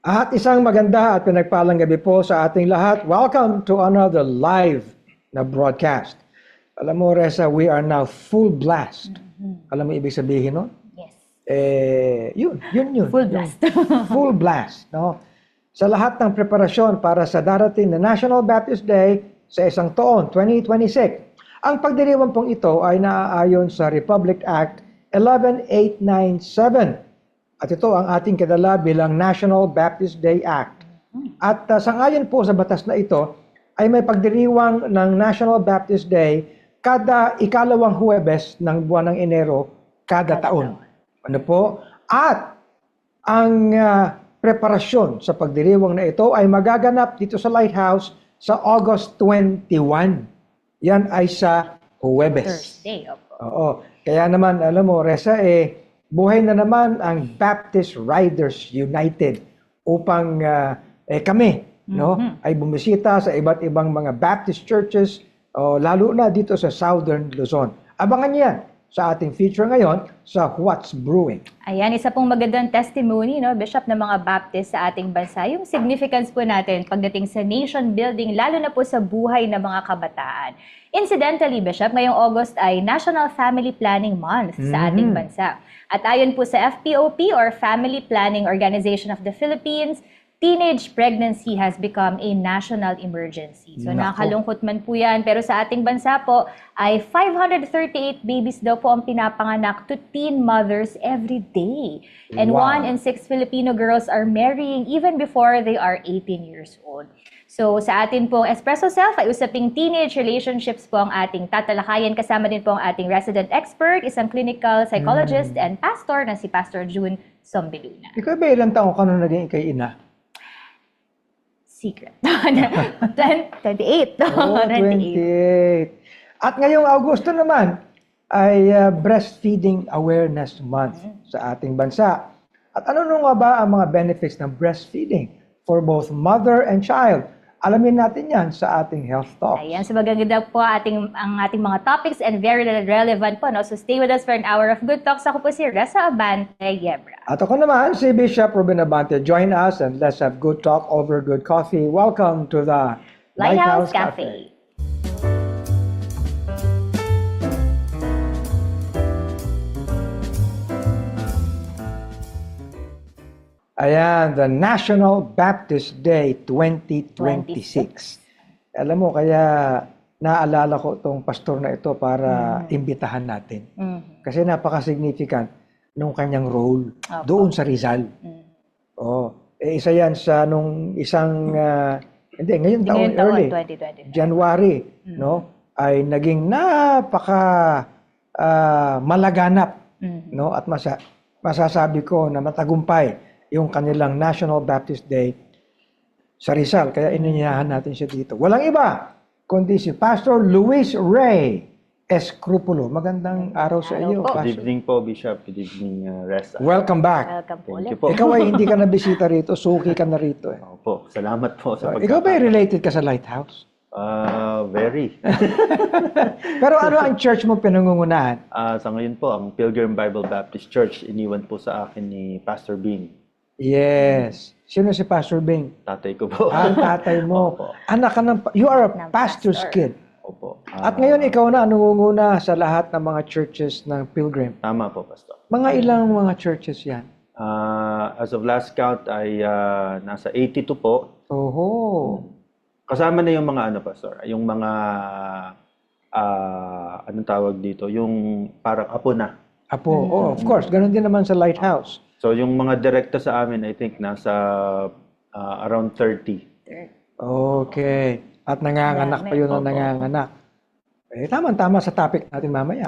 At isang maganda at pinagpalang gabi po sa ating lahat. Welcome to another live na broadcast. Alam mo, Reza, we are now full blast. Alam mo ibig sabihin nun? Yes. Yun. Full blast. Full blast, no? Sa lahat ng preparasyon para sa darating na National Baptist Day sa isang taon, 2026. Ang pagdiriwang pong ito ay naaayon sa Republic Act 11897. At ito ang ating kilala bilang National Baptist Day Act. At sangayon po sa batas na ito, ay may pagdiriwang ng National Baptist Day kada ikalawang Huwebes ng buwan ng Enero kada taon. Ano po? At ang preparasyon sa pagdiriwang na ito ay magaganap dito sa Lighthouse sa August 21. Yan ay sa Huwebes. Thursday, opo. Oo. Kaya naman, alam mo, Reza, buhay na naman ang Baptist Riders United upang kami no, ay bumisita sa iba't ibang mga Baptist churches, lalo na dito sa Southern Luzon. Abangan niyan sa ating feature ngayon sa What's Brewing. Ayan, isa pong magandang testimony, no, Bishop, ng mga Baptist sa ating bansa. Yung significance po natin pagdating sa nation building, lalo na po sa buhay ng mga kabataan. Incidentally, Bishop, ngayong August ay National Family Planning Month sa ating bansa. At ayon po sa FPOP or Family Planning Organization of the Philippines, teenage pregnancy has become a national emergency. So nakakalungkot man po yan. Pero sa ating bansa po ay 538 babies daw po ang pinapanganak to teen mothers every day. And Wow. 1 in 6 Filipino girls are marrying even before they are 18 years old. So sa atin pong Espresso Self ay usaping teenage relationships po ang ating tatalakayan. Kasama din po ang ating resident expert, isang clinical psychologist and pastor na si Pastor June Sombiluna. Ikaw ba ilang taong ka nung naging ikay-ina? Secret. 28. Oh, 28. At ngayong Agosto naman ay Breastfeeding Awareness Month sa ating bansa. At ano nung nga ba ang mga benefits ng breastfeeding for both mother and child? Alamin natin yan sa ating Health Talks. Ayan, so magaganda po ang ating mga topics and very relevant po. No? So stay with us for an hour of good talks. Ako po si Reza Abante Yebra. At ako naman, si Bishop Ruben Abante. Join us and let's have good talk over good coffee. Welcome to the Lighthouse Cafe. Ayan, the National Baptist Day 2026. Alam mo, kaya naalala ko itong pastor na ito para imbitahan natin. Kasi napaka-significant nung kanyang role doon sa Rizal. Isa yan sa nung isang, hindi, ngayon taon, Ngayong taon, early, 2020. January, no, ay naging napaka malaganap, no, at masasabi ko na matagumpay yung kanilang National Baptist Day sa Rizal. Kaya ininyahan natin siya dito. Walang iba, kundi si Pastor Luis Ray Escrupulo. Magandang araw sa iyo, po. Good Pastor. evening po, Bishop. Good evening, Reza. Welcome back. Welcome po Thank ulit. you po. Ikaw ay hindi ka nabisita rito, suki ka na rito. Opo, salamat po sa Ikaw ba ay related ka sa Lighthouse? Very. Pero ano ang church mo pinangungunahan? Sa ngayon po, ang Pilgrim Bible Baptist Church, iniwan po sa akin ni Pastor Bing. Yes. Sino si Pastor Bing? Tatay ko po. Ang tatay mo. Opo. Anak ka ng, you are a Ng pastor's pastor. kid. Opo. At ngayon ikaw na ang nangunguna sa lahat ng mga churches ng Pilgrim. Tama po, Pastor. Mga ilang mga churches yan? As of last count ay nasa 82 po. Oho. Kasama na yung mga Pastor, yung mga anong tawag dito, yung parang apo na. Apo, of course. Ganun din naman sa Lighthouse. So yung mga direkta sa amin, I think nasa around 30. Okay. At nanganganak pa yun ang nanganganak. Tama-tama sa topic natin mamaya.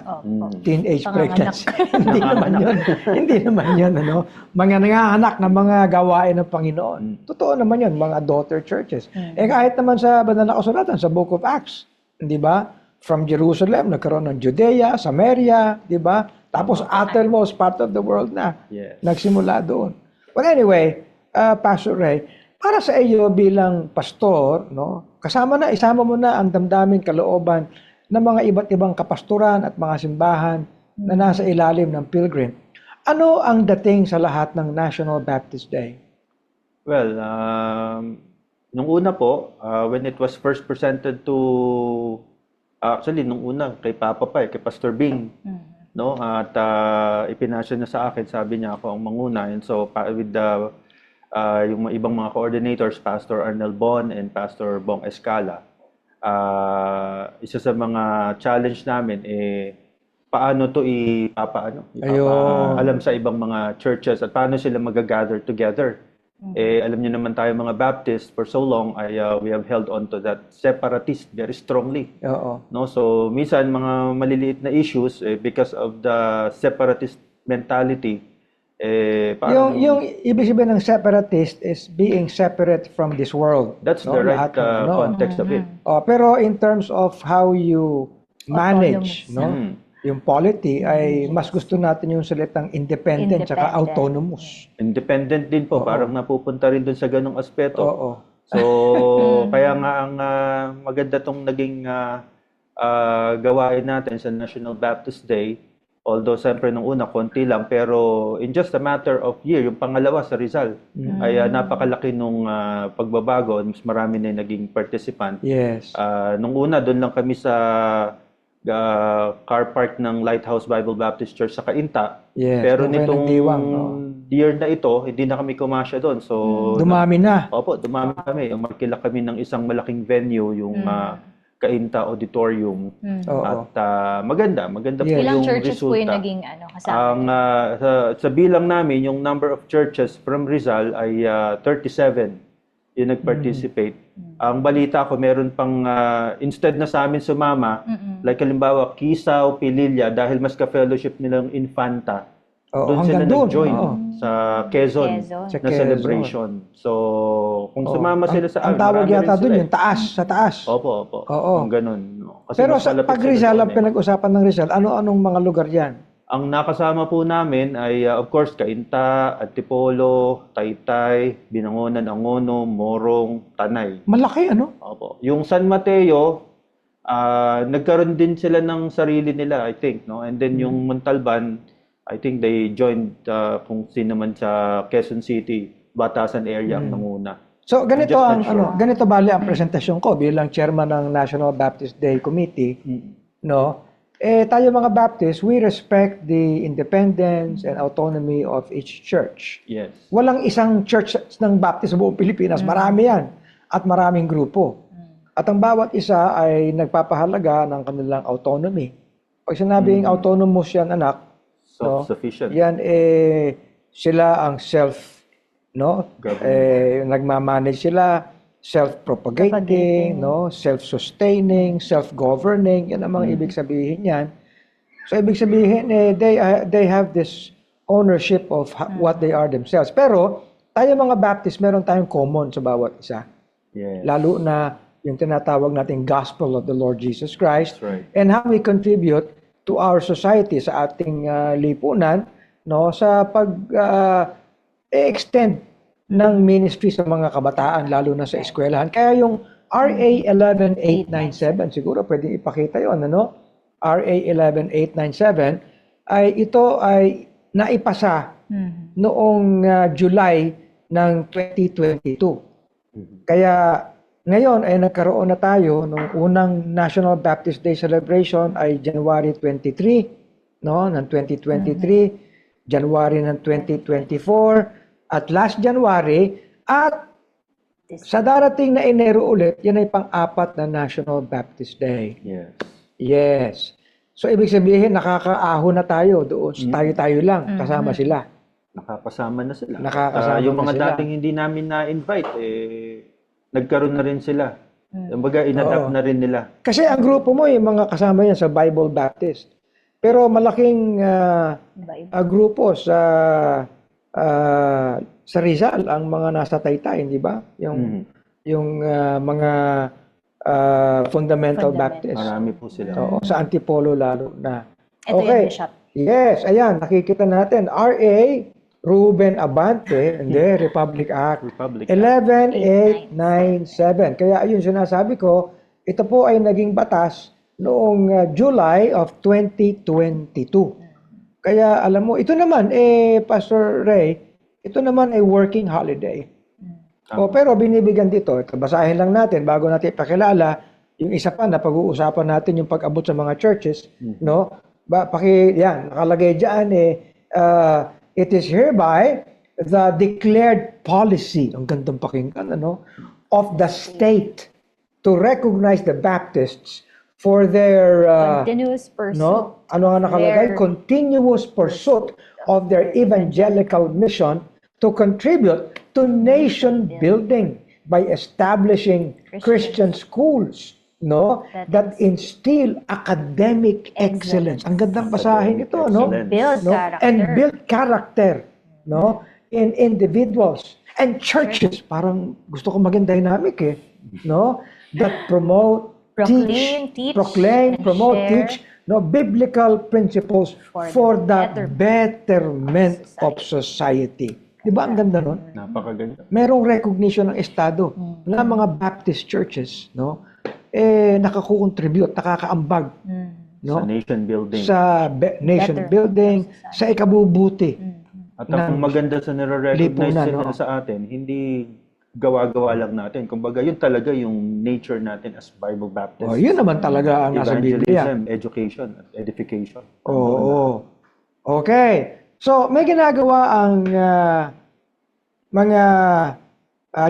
Teenage pregnancy. Hindi naman yun. Hindi naman yun, ano. Mga nanganganak na mga gawain ng Panginoon. Totoo naman yun, mga daughter churches. Kahit naman sa banal na kasulatan, sa Book of Acts, di ba? From Jerusalem, nagkaroon ng Judea, Samaria, di ba? Tapos uttermost part of the world na. Yes. Nagsimula doon. But anyway, Pastor Ray, para sa iyo bilang pastor, no, isama mo na ang damdaming kalooban ng mga iba't ibang kapasturan at mga simbahan na nasa ilalim ng Pilgrim. Ano ang dating sa lahat ng National Baptist Day? Well, nung una po, when it was first presented to, actually, nung una, kay Papa pa kay Pastor Bing, no? At ipinasa niya sa akin, sabi niya ako ang manguna. And so, with yung ibang mga coordinators, Pastor Arnel Bon and Pastor Bong Escala, isa sa mga challenge namin, paano to Ayun. alam sa ibang mga churches at paano sila mag-gather together. Alam niyo naman tayo mga Baptist, for so long, we have held on to that separatist very strongly. Oo. No? So, minsan, mga maliliit na issues, because of the separatist mentality, Yung ibig sabihin ng separatist is being separate from this world. that's no? the right Lahat ng ano. context of it. Pero in terms of how you manage, Autonomous. no? Yung polity ay mas gusto natin yung salitang independent tsaka Independent. autonomous. Independent din po, parang napupunta rin dun sa ganong aspeto. Oo. So, kaya nga ang maganda tong naging gawain natin sa National Baptist Day, although siyempre nung una, konti lang, pero in just a matter of year, yung pangalawa sa Rizal, ay napakalaki nung pagbabago, mas marami na yung naging participant. Yes. Nung una, doon lang kami sa car park ng Lighthouse Bible Baptist Church sa Cainta. Yes. Pero doon kayo nitong nagdiwang, no? year na ito, hindi na kami kumasya doon. So, Dumami na. Opo, dumami kami. Umarkila kami ng isang malaking venue, yung Cainta Auditorium. Oo. At maganda po Yes. Ilang yung churches po yung resulta. naging kasama? Ang sa bilang namin, yung number of churches from Rizal ay 37 yung nag-participate. Ang balita ko, meron pang, instead na sa amin sumama, like halimbawa, Kisaw, Pililla, dahil mas ka-fellowship nilang Infanta, Oo, doon sila hanggang doon. nag-join Oo. sa Quezon, Quezon. Sa na Quezon. celebration. So, kung sumama sila sa Ang amin, tawag marami rin yata sila doon eh. yung taas, sa taas. Opo. Oo. Yung ganun. No? Kasi Pero mas sa malapit pag sila Rizal, doon ang eh. pinag-usapan ng Rizal, ano-anong mga lugar yan? Ang nakasama po namin ay, of course, Cainta, Antipolo, Taytay, Binangonan, Angono, Morong, Tanay. Malaki, ano? Opo. Yung San Mateo, nagkaroon din sila ng sarili nila, I think, no? And then yung Montalban, I think they joined kung sino man sa Quezon City, Batasan area ang nanguna. So, ganito Just ang not sure. ganito bali ang presentasyon ko bilang chairman ng National Baptist Day Committee, no? Tayo mga Baptist, we respect the independence and autonomy of each church. Yes. Walang isang church ng Baptist sa buong Pilipinas, marami yan at maraming grupo. At ang bawat isa ay nagpapahalaga ng kanilang autonomy. Pag sinabing autonomous yan, anak, Self-sufficient. yan sila ang self, no? Nagmamanage sila, self-propagating, no? Self-sustaining, self-governing, yan ang mga ibig sabihin yan. So ibig sabihin they have this ownership of what they are themselves. Pero tayo mga Baptist, meron tayong common sa bawat isa. Yes. Lalo na yung tinatawag nating gospel of the Lord Jesus Christ, That's right. and how we contribute to our society, sa ating lipunan, no, sa extend ng ministry sa mga kabataan, lalo na sa eskwelahan. Kaya yung RA 11897, siguro pwedeng ipakita yon, ano? RA 11897 ito ay naipasa noong July ng 2022. Kaya ngayon ay nagkaroon na tayo nung unang National Baptist Day celebration ay January 23, no, ng 2023, January ng 2024, at last January, at sa darating na Enero ulit, yan ay pang-apat na National Baptist Day. Yes. Yes. So ibig sabihin nakakaahon na tayo doon, tayo-tayo lang kasama sila. Nakakasama na sila. Nakakasama yung na mga sila. dating hindi namin na-invite, nagkaroon na rin sila. Kumbaga, inadapt na rin nila. Kasi ang grupo mo, yung mga kasama yan sa Bible Baptist. Pero malaking grupo sa Rizal, ang mga nasa Taytay, di ba? Yung mga fundamental Baptist. Marami po sila. Oo, sa Antipolo lalo na. Ito yung Bishop. Yes, ayan, nakikita natin. RA Ruben Abante, hindi, Republic Act. Republic 11897. Kaya ayun sinasabi ko, ito po ay naging batas noong July of 2022. Kaya alam mo, ito naman, Pastor Ray, ito naman ay working holiday. O, pero binibigyan dito, ito, basahin lang natin bago natin ipakilala yung isa pa na pag-uusapan natin yung pag-abot sa mga churches, no? Yan, nakalagay diyan it is hereby the declared policy, ang gandang pakinggan, ano, of the state to recognize the Baptists for their Continuous pursuit. no? Ano nga nakalagay? Their Continuous pursuit of their evangelical mission to contribute to nation building by establishing Christian schools, no? That instill academic excellence. Ang gandang basahin ito, no? Excellence. Build No? character. And build character, no? In individuals and churches. Parang gusto ko maging dynamic eh, no? That promote, Proclaim, teach, proclaim, and promote, share teach, no, biblical principles for the betterment of society. Di ba ang ganda nun? Napakaganda. Merong recognition ng Estado na mga Baptist churches, no, nakakukontribute, nakakaambag, no, Sa nation building. sa nation Better building, sa ikabubuti. At ang maganda sa nire-recognize lipunan, nila no? sa atin, hindi gawa-gawa lang natin. Kumbaga, yun talaga yung nature natin as Bible Baptists. Oh, yun naman talaga ang nasa Biblia. Evangelism, education, at edification. Oo. Okay. So, may ginagawa ang mga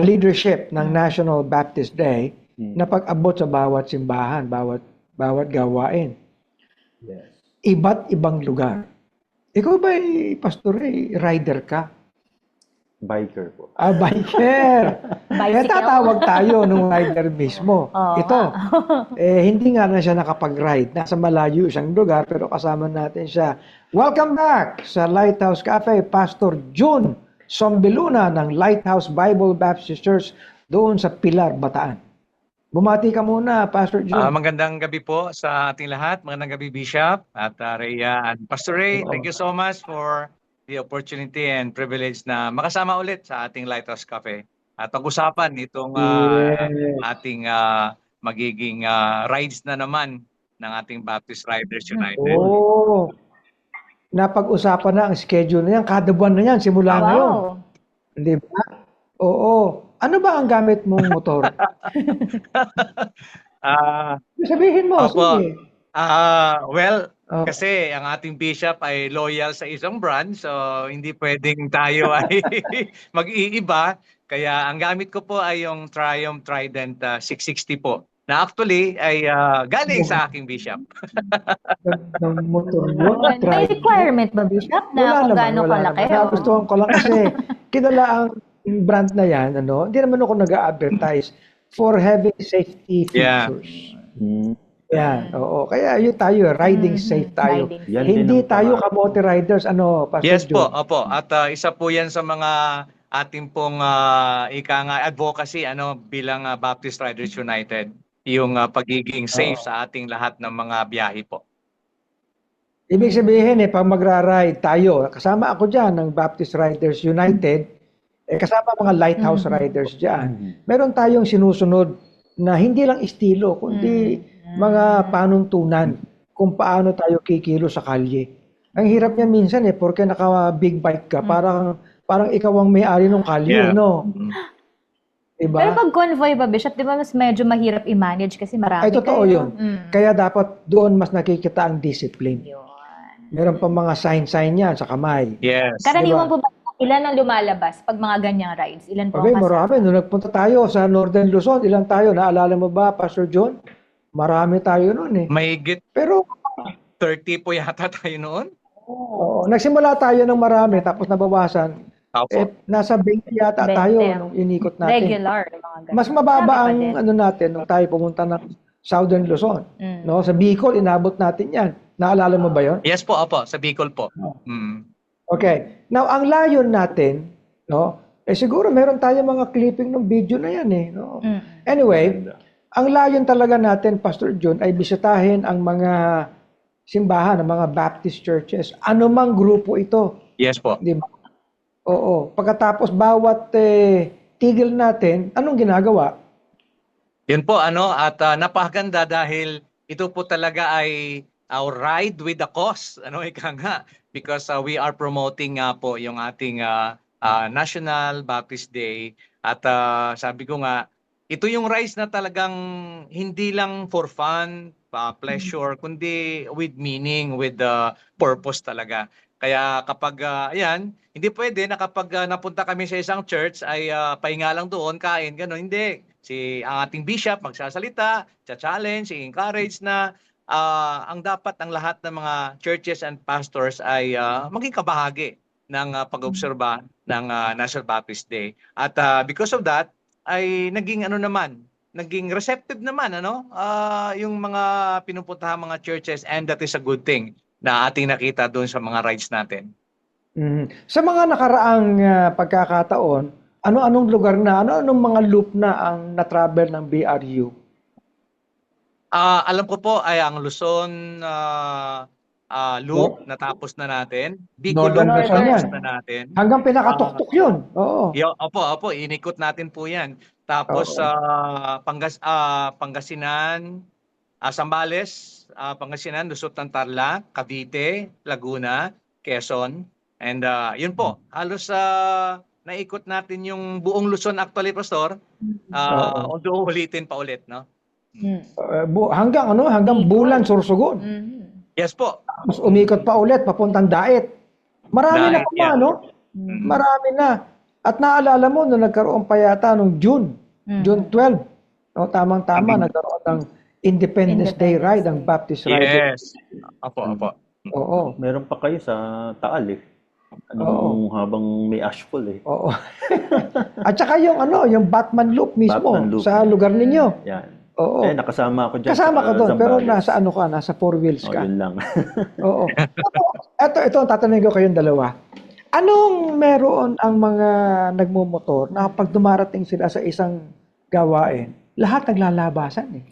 leadership ng National Baptist Day na pag-abot sa bawat simbahan, bawat gawain. Yes. Iba't ibang lugar. Ikaw ba, Pastor, rider ka? Biker po. Biker! Kaya Bicycle. tatawag tayo nung rider mismo. Oo. Ito, hindi nga na siya nakapag-ride. Nasa malayo isang lugar, pero kasama natin siya. Welcome back sa Lighthouse Cafe, Pastor June Sombiluna ng Lighthouse Bible Baptist Church doon sa Pilar, Bataan. Bumati ka muna, Pastor June. Magandang gabi po sa ating lahat. Magandang gabi, Bishop at Rhea and Pastor Ray. Thank you so much for the opportunity and privilege na makasama ulit sa ating Lighthouse Cafe at pag-usapan itong ating magiging rides na naman ng ating Baptist Riders United. Oh, napag-usapan na ang schedule na yan. Kada buwan na yan, simula ngayon. Wow. Hindi ba? Oo. Ano ba ang gamit mong motor? Sabihin mo, Opo. sige. Well, Oh. kasi ang ating bishop ay loyal sa isang brand, so hindi pwedeng tayo ay mag-iiba. Kaya ang gamit ko po ay yung Triumph Trident 660 po. Na actually ay galing sa aking bishop. Ng motor mo. May requirement ba, Bishop, na kung gaano kalaki? Gustuhan ko lang kasi kilala ang brand na yan, ano, hindi naman ako nag-a-advertise for having safety Yeah. features. Hmm. Yan, oo. Kaya yun tayo, riding safe tayo. Riding Yan Hindi din ang tayo pangarap. kamote riders, ano, Pastor Yes po, June? opo. At isa po 'yan sa mga ating pong advocacy bilang Baptist Riders United, yung pagiging safe sa ating lahat ng mga biyahe po. Ibig sabihin, pag magra-ride tayo, kasama ako dyan ng Baptist Riders United, kasama mga Lighthouse Riders dyan, meron tayong sinusunod na hindi lang estilo, kundi mga panuntunan kung paano tayo kikilo sa kalye. Ang hirap niya minsan porque naka-big bike ka, parang ikaw ang may-ari ng kalye, Yeah. no? Diba? Pero pag convoy ba, Bishop, di ba mas medyo mahirap i-manage kasi marami Ay, totoo kayo? yun. Kaya dapat doon mas nakikita ang discipline. Yun. Meron pa mga sign yan sa kamay. Yes. Karaniwan po ba, ilan ang lumalabas pag mga ganyang rides? Ilan po Okay, ang kasama? marami. Nung nagpunta tayo sa Northern Luzon, ilan tayo? Naalala mo ba, Pastor John? Marami tayo noon eh. Mahigit Pero, 30 po yata tayo noon. nagsimula tayo ng marami, tapos nabawasan. Opo. Nasa 20 yata 20. tayo nung inikot natin. Regular. Mga ganyan. Mas mababa Marami pa ang din. natin nung tayo pumunta ng Southern Luzon. Mm. No, sa Bicol, inabot natin yan. Naalala mo ba yon? Yes po, opo, sa Bicol po. Okay. Now, ang layon natin, no, siguro meron tayo mga clipping ng video na yan eh. No? Anyway, ang layon talaga natin, Pastor John, ay bisitahin ang mga simbahan, ang mga Baptist churches. Ano mang grupo ito. Yes po. Di ba? Oo. Pagkatapos bawat tigil natin, anong ginagawa? Yun po at napakaganda dahil ito po talaga ay our ride with the cause, ika nga, because we are promoting po yung ating National Baptist Day. At sabi ko nga, ito yung rise na talagang hindi lang for fun, pleasure, kundi with meaning, with purpose talaga. Kaya kapag, ayan, hindi pwede na kapag napunta kami sa isang church ay pahinga lang doon, kain, gano'n. Hindi. Ang ating bishop magsasalita, challenge, i-encourage na ang dapat ang lahat ng mga churches and pastors ay maging kabahagi ng pag-obserba ng National Baptist Day. At because of that, ay naging naging receptive naman yung mga pinupuntahan mga churches, and that is a good thing na ating nakita doon sa mga rides natin. Sa mga nakaraang pagkakataon, ano-anong lugar na, ano-anong mga loop na ang na-travel ng BRU? Alam ko po ay ang Luzon loop natapos na natin. Bicol loop Northern Luzon natapos yan. na natin. Hanggang pinakatuktok yun. Oo. Opo, inikot natin po 'yan. Tapos Pangasinan, Zambales, Pangasinan, Luzon ng Tarlac, Cavite, Laguna, Quezon. And yun po, halos naikot natin yung buong Luzon actually, Pastor. Although ulitin pa ulit, no? Hanggang Bulan, Sorsogon. Yes po. Tapos umikot pa ulit, papuntang Daet. Marami na pa, yeah. Marami na. At naalala mo, nung nagkaroon pa yata nung June 12, tamang-tama, nagkaroon ng Independence Day ride, ang Baptist ride. Yes. Opo. Oo. Meron pa kayo sa Taal eh. Habang may ashfall eh. Oo. At saka yung Batman Loop mismo, Batman Loop. sa lugar ninyo. Yan. Oo. Nakasama ako dyan. Kasama ka doon, pero Zambales. nasa four wheels ka. Yun lang. Oo. Ito ang tatanungin ko kayong dalawa. Anong meron ang mga nagmumotor na pag dumarating sila sa isang gawain, lahat naglalabasan eh.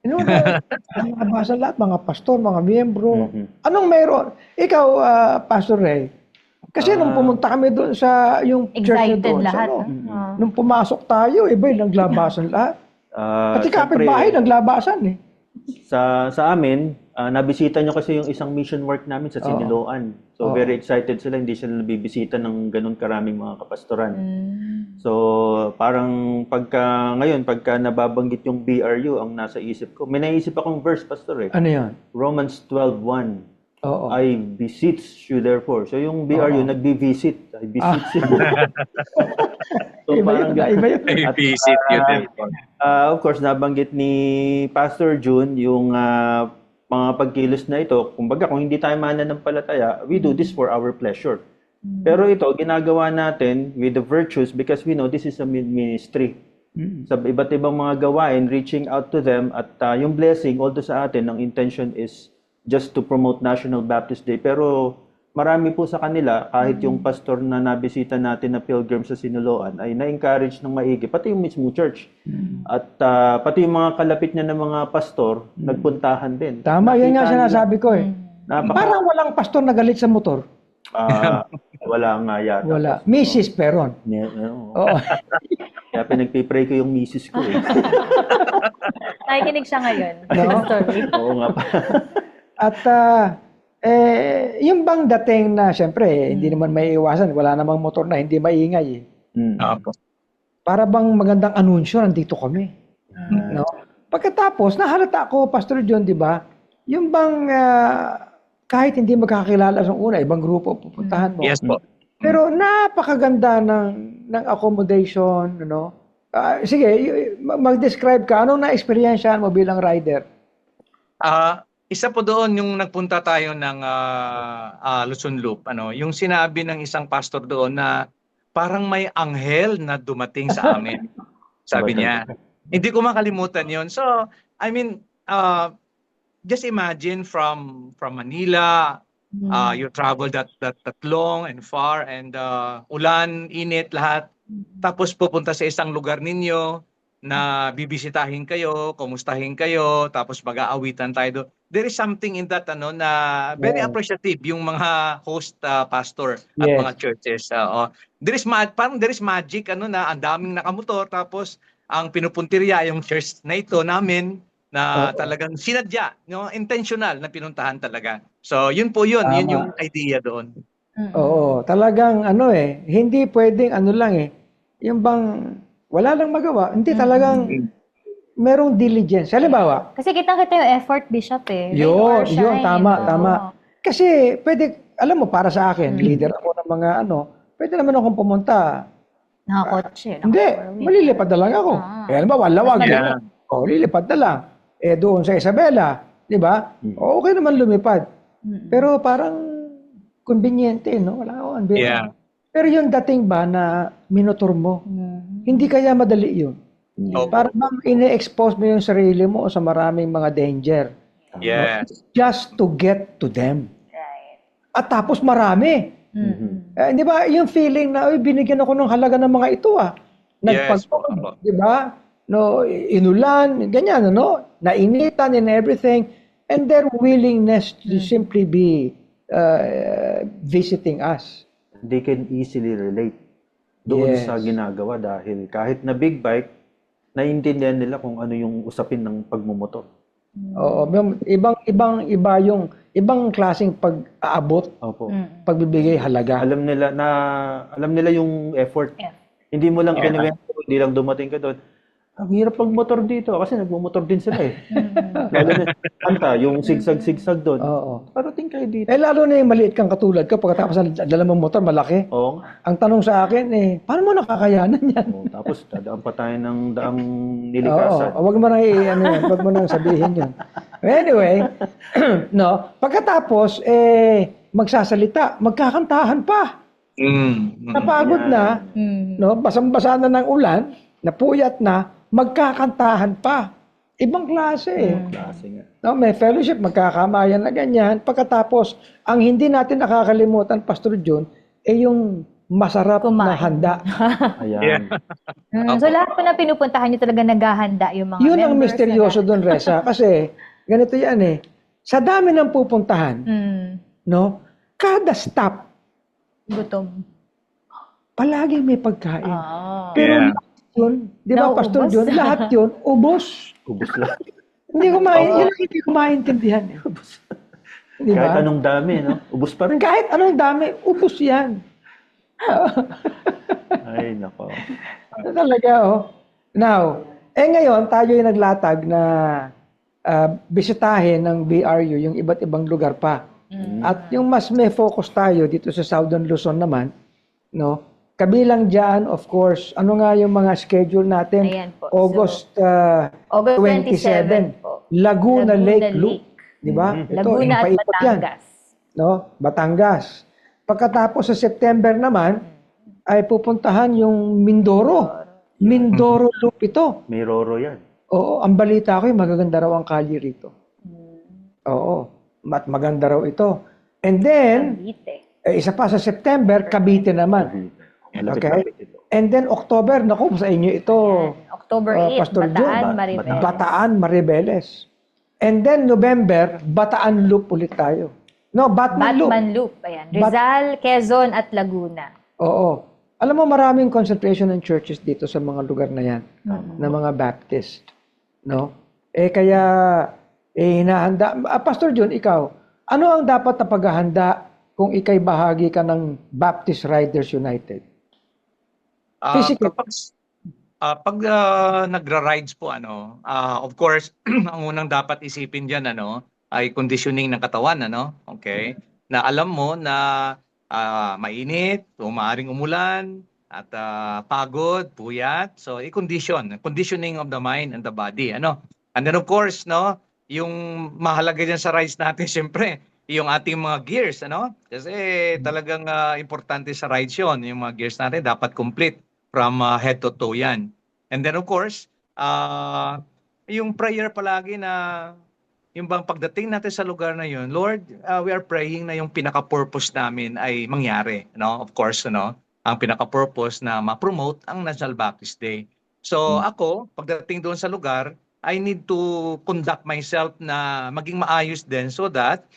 Naglalabasan lahat, mga pastor, mga miyembro. Anong meron? Ikaw, Pastor Ray, kasi nung pumunta kami doon sa yung church Excited doon, lahat. nung pumasok tayo, iba yung naglabasan lahat. Pati kapitbahay naglabasan eh. Sa amin, nabisita nyo kasi yung isang mission work namin sa Siniloan. So very excited sila, hindi sila nabibisita ng ganun karaming mga kapastoran. So parang pagka nababanggit yung BRU ang nasa isip ko. May naisip akong verse, Pastor eh. Ano yun? Romans 12:1. Oo. I beseech you therefore. So yung BRU nagbi-visit. I beseech you. So Iba yun. I visit you therefore. Of course, nabanggit ni Pastor June yung mga pagkilos na ito. Kumbaga, kung hindi tayo mananampalataya, we do this for our pleasure. Pero ito, ginagawa natin with the virtues because we know this is a ministry. Sa iba't ibang mga gawain, reaching out to them at yung blessing, although sa atin, ang intention is just to promote National Baptist Day. Pero marami po sa kanila, kahit yung pastor na nabisita natin na pilgrim sa Siniloan, ay na-encourage ng maigi, pati yung mismo church. At pati yung mga kalapit niya ng mga pastor, nagpuntahan din. Tama, yun nga sinasabi ko eh. Parang Parang walang pastor na galit sa motor. wala nga yata. Wala. Mrs. Peron. Oo. Kaya pinagpipray ko yung misis ko eh. Nakikinig siya ngayon. No? Story. Oo nga pa. At yung bang dating na, syempre, hindi naman may iwasan, wala namang motor na hindi maingay eh. Opo. Para bang magandang anunsyo, nandito kami. No? Pagkatapos, nahalata ako, Pastor John, di ba? Yung bang kahit hindi magkakilala sa una, ibang grupo pupuntahan mo. Yes po. Pero napakaganda ng accommodation, sige, mag-describe ka, anong na-experiensyahan mo bilang rider? Isa po doon yung nagpunta tayo ng Luzon Loop, yung sinabi ng isang pastor doon na parang may anghel na dumating sa amin. Sabi niya. Hindi ko makalimutan yon. So, I mean, just imagine from Manila, you travel that long and far, and ulan, init, lahat. Tapos pupunta sa isang lugar ninyo na bibisitahin kayo, kumustahin kayo, tapos mag-aawitan tayo doon. There is something in that na very appreciative yung mga host pastor at mga churches. There is magic na ang daming nakamotor, tapos ang pinupuntirya yung church na ito namin na talagang sinadya, intentional na pinuntahan talaga. So yun po yun, yun yung idea doon. Oo, talagang ano hindi pwedeng ano lang yung bang wala lang magawa, hindi talagang merong diligence. Halimbawa, Kasi kitang-kita yung effort, Bishop Rain or yun, shine. tama, Oo. tama. Kasi pwede, alam mo, para sa akin, leader ako ng mga pwede naman akong pumunta. Nakakotse, Hindi, naka-4-wheel. malilipad na lang ako. Halimbawa, lawag. Mas madali. Lilipad na lang. Doon sa Isabela, di ba? Okay naman lumipad. Pero parang conveniente, no? Wala akong anbira. Yeah. Pero yung dating ba na minotor mo, hindi kaya madali yun. Opo. Para bang ine-expose mo yung sarili mo sa maraming mga danger. Yes. Just to get to them. Right. At tapos marami. Di ba, yung feeling na, binigyan ako ng halaga ng mga ito Yes po, opo. di ba? No, inulan, ganyan, nainitan and everything. And their willingness to simply be visiting us. They can easily relate doon Yes. sa ginagawa dahil kahit na big bike, naiintindihan nila kung ano yung usapin ng pagmumotor. Oo, iba yung ibang klaseng pag-aabot, Opo. pagbibigay halaga. Alam nila yung effort. Hindi mo lang kinuwento, hindi lang dumating ka doon. Ang hirap magmotor dito kasi nagmumotor din sila Lalo na sa kanta, yung sigsag-sigsag doon. Oo. Parating kayo dito. Lalo na yung maliit kang katulad ka, pagkatapos dala mong motor, malaki. Oo. Ang tanong sa akin paano mo nakakayanan yan? Tapos dadaan pa tayo ng daang Oo, nilikasan. wag mo nang wag mo nang sabihin 'yun. Anyway, pagkatapos magsasalita, magkakantahan pa. Napagod na, basang-basa na ng ulan, napuyat na, magkakantahan pa. Ibang klase Klase nga. May fellowship, magkakamayan na ganyan. Pagkatapos, ang hindi natin nakakalimutan, Pastor John, yung masarap na handa. Ayan. So lahat po na pinupuntahan nyo talaga naghahanda yung mga Yun ang members misteryoso doon, Reza. Kasi, ganito yan sa dami ng pupuntahan, kada stop, gutom. palagi may pagkain. Pero Yeah. lahat yun, di ba, Nauubos. Pastor John, lahat yun, ubos. Ubus lang. Yun ang hindi ko maintindihan. Di Kahit ba? anong dami, ubus pa rin. Kahit anong dami, ubos yan. Ay, nako. Talaga, Now, ngayon, tayo yung naglatag na bisitahin ng BRU yung iba't ibang lugar pa. At yung mas may focus tayo dito sa Southern Luzon naman, kabilang dyan, of course, ano nga yung mga schedule natin? Ayan po. August August 27 po. Laguna Lake Loop. Di ba? Laguna at ipaikot yan. Batangas. Batangas. Pagkatapos sa September naman, ay pupuntahan yung Mindoro Loop ito. May roro yan. Oo, ang balita ko magaganda raw ang kalye rito. Oo, maganda raw ito. And then, Cavite. isa pa sa September, Cavite naman. Okay? And then October, naku, sa inyo ito, October 8, Pastor Bataan, John, Maribeles. Bataan, Maribeles. And then November, Bataan Loop ulit tayo. Batman Loop. Batman Loop. Ayan. Rizal, Quezon at Laguna. Oo. Alam mo, maraming concentration ng churches dito sa mga lugar na yan, na mga Baptist. Kaya, hinahanda. Pastor John, ikaw, ano ang dapat na paghahanda kung ikay bahagi ka ng Baptist Riders United? Physical. Pag nagra-rides po, of course, ang unang dapat isipin dyan, ay conditioning ng katawan, okay? Na alam mo na mainit, maaaring umulan, at pagod, puyat. So, conditioning of the mind and the body, And then of course, yung mahalaga dyan sa rides natin, syempre, yung ating mga gears, Kasi talagang importante sa rides yun. Yung mga gears natin dapat complete from head to toe yan. And then of course, yung prayer palagi na yung bang pagdating natin sa lugar na yun, Lord, we are praying na yung pinaka-purpose namin ay mangyari. Of course, ang pinaka-purpose na ma-promote ang National Baptist Day. So ako, pagdating doon sa lugar, I need to conduct myself na maging maayos din so that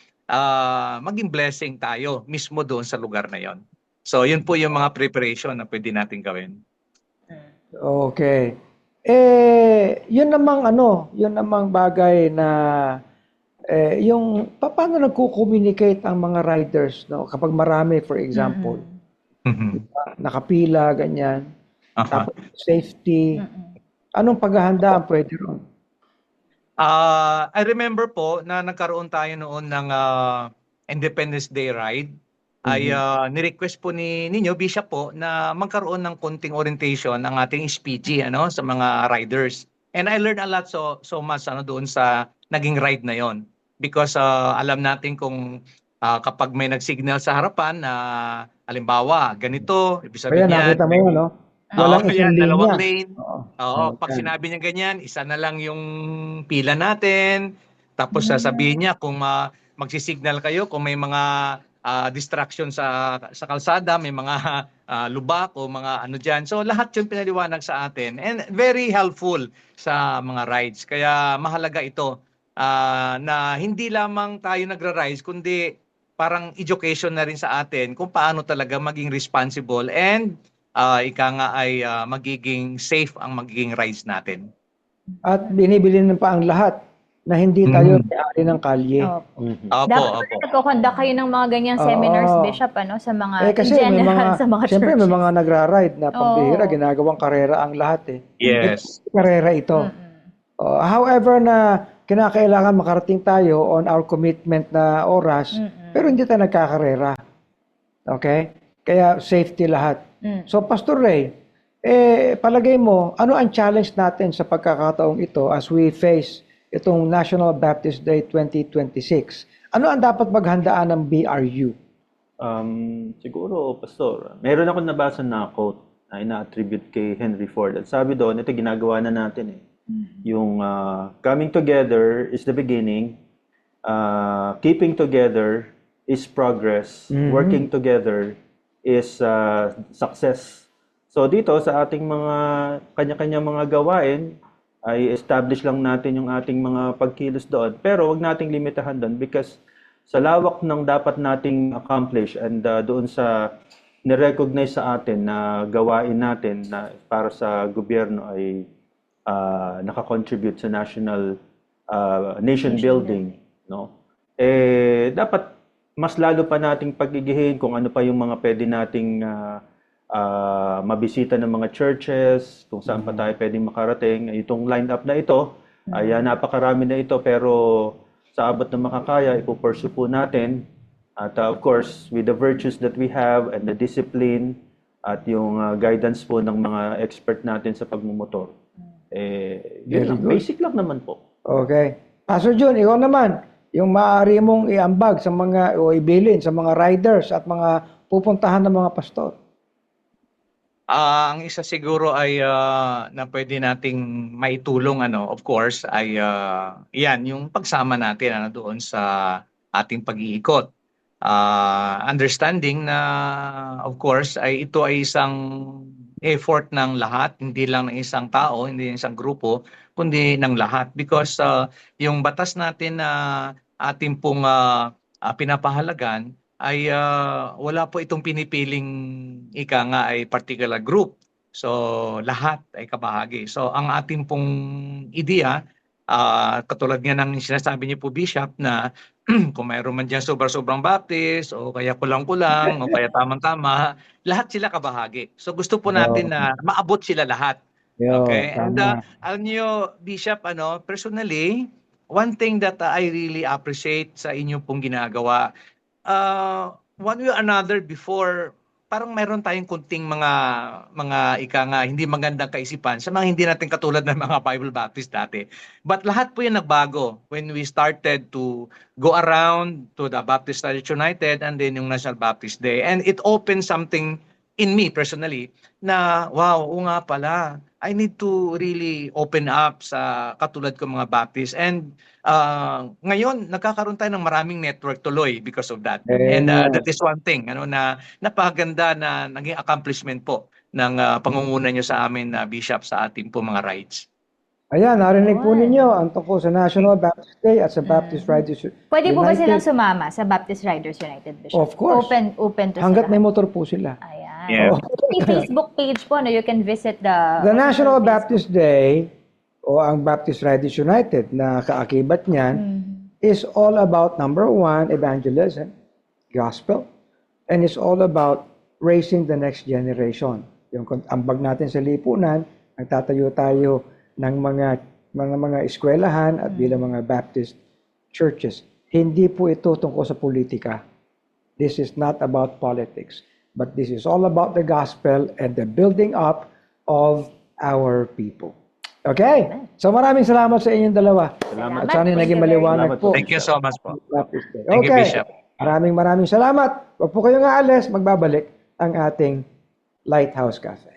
maging blessing tayo mismo doon sa lugar na yon. So yun po yung mga preparation na pwede natin gawin. Okay. Yun namang bagay na yung paano nagko-communicate ang mga riders, no? Kapag marami, for example, Mhm. nakapila, ganyan, Aha. tapos safety, anong paghahanda ang pwede ron? I remember po na nagkaroon tayo noon ng Independence Day ride. Ay ni-request po ninyo Bishop po na magkaroon ng konting orientation ng ating SPG ano sa mga riders. And I learned a lot so much ano doon sa naging ride na yon. Because alam natin kung kapag may nag-signal sa harapan na halimbawa ganito, ibig Kaya sabihin niyan nakita mo yun, no? oo, Walang isang yan, dalawang linya. lane. Oo. Oo, Oo, pag yan. sinabi niya ganyan, isa na lang yung pila natin. Tapos sasabihin niya kung magsisignal kayo kung may mga distraction sa kalsada, may mga lubak o mga ano diyan. So lahat 'yung pinaliwanag sa atin and very helpful sa mga rides. Kaya mahalaga ito na hindi lamang tayo nagra-rides kundi parang education na rin sa atin kung paano talaga maging responsible and ika nga ay magiging safe ang magiging rides natin. At binibili na pa ang lahat na hindi tayo Mm. may-ari ng kalye. Opo. Mhm. Opo, Dapat opo. nagko-conduct kayo ng mga ganyang seminars, Oo. Bishop, ano, sa mga, Kasi in may general, mga, sa mga siyempre may churches. mga nagra-ride na pambihira, Oo. ginagawang karera ang lahat eh. Yes. Karera ito. However na kinakailangan makarating tayo on our commitment na oras, pero hindi tayo nagkakarera. Okay? Kaya safety lahat. So Pastor Ray, palagay mo, ano ang challenge natin sa pagkakataong ito as we face itong National Baptist Day 2026? Ano ang dapat maghandaan ng BRU? Siguro, Pastor, meron ako nabasa na quote na ina-attribute kay Henry Ford. At sabi doon, ito ginagawa na natin eh. Yung coming together is the beginning, keeping together is progress, working together is success. So dito sa ating mga kanya-kanya mga gawain, ay establish lang natin yung ating mga pagkilos doon. Pero wag nating limitahan doon because sa lawak ng dapat nating accomplish and doon sa nirecognize sa atin na gawain natin na para sa gobyerno ay nakakontribute sa national nation building, no? Dapat mas lalo pa nating pag-igihin kung ano pa yung mga pwede nating mabisita ng mga churches, kung saan pa tayo pwedeng makarating. Itong lineup na ito, ay napakarami na ito, pero sa abot na makakaya, ipupursue po natin. At of course, with the virtues that we have and the discipline at yung guidance po ng mga expert natin sa pagmumotor. Yun lang, basic lang naman po. Okay. Pastor Jun, ikaw naman, yung maaari mong iambag sa mga o ibilin sa mga riders at mga pupuntahan ng mga pastor. Ang isa siguro ay na pwede nating maitulong ano, of course, ay yan yung pagsama natin ano doon sa ating pag-iikot. Understanding na of course ay ito ay isang effort ng lahat, hindi lang ng isang tao, hindi ng isang grupo, kundi ng lahat because yung batas natin na ating pong pinapahalagan ay wala po itong pinipiling ika nga ay particular group. So lahat ay kabahagi. So ang ating pong ideya, katulad nga ng sinasabi niyo po Bishop na kung mayroon man dyan sobrang Baptist o kaya kulang-kulang o kaya tamang-tama, lahat sila kabahagi. So gusto po natin na maabot sila lahat. Okay? And alam niyo Bishop, personally, one thing that I really appreciate sa inyo pong ginagawa, one way or another before, parang meron tayong kunting mga ika nga hindi magandang kaisipan sa mga hindi natin katulad ng mga Bible Baptist dati. But lahat po 'yan nagbago when we started to go around to the Baptist Church United and then yung National Baptist Day. And it opened something in me personally na wow, oo nga pala. I need to really open up sa katulad ko mga Baptist. And ngayon, nagkakaroon tayo ng maraming network tuloy because of that. And that is one thing na napakaganda na naging accomplishment po ng pangunguna nyo sa amin na Bishop sa ating po mga rides. Ayan, narinig po ninyo ang tungkol sa National Baptist Day at sa Baptist Riders United. Pwede po ba silang sumama sa Baptist Riders United, Bishop? Of course. Open to Hanggat sila. may motor po sila. Ayan. Yeah. May Facebook page po, you can visit the National Baptist Day o ang Baptist Riders United na kaakibat niyan is all about, number one, evangelism, gospel, and it's all about raising the next generation. Yung ambag natin sa lipunan, nagtatayo tayo ng mga eskwelahan at bilang mga Baptist churches. Hindi po ito tungkol sa politika. This is not about politics, but this is all about the gospel and the building up of our people. Okay? So maraming salamat sa inyong dalawa. Salamat. At sana Thank naging you very maliwanag much. po. Thank you so much po. Baptist Day. Thank you, Okay. Bishop. Maraming salamat. Huwag po kayong aalis, magbabalik ang ating Lighthouse Cafe.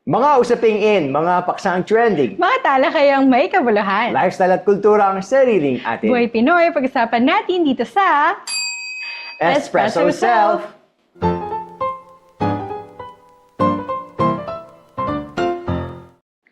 Mga usaping in, mga paksang trending, Mga talakayang may kabuluhan. lifestyle at kultura ang sariling atin. Buhay Pinoy, pag-usapan natin dito sa Espresso Self!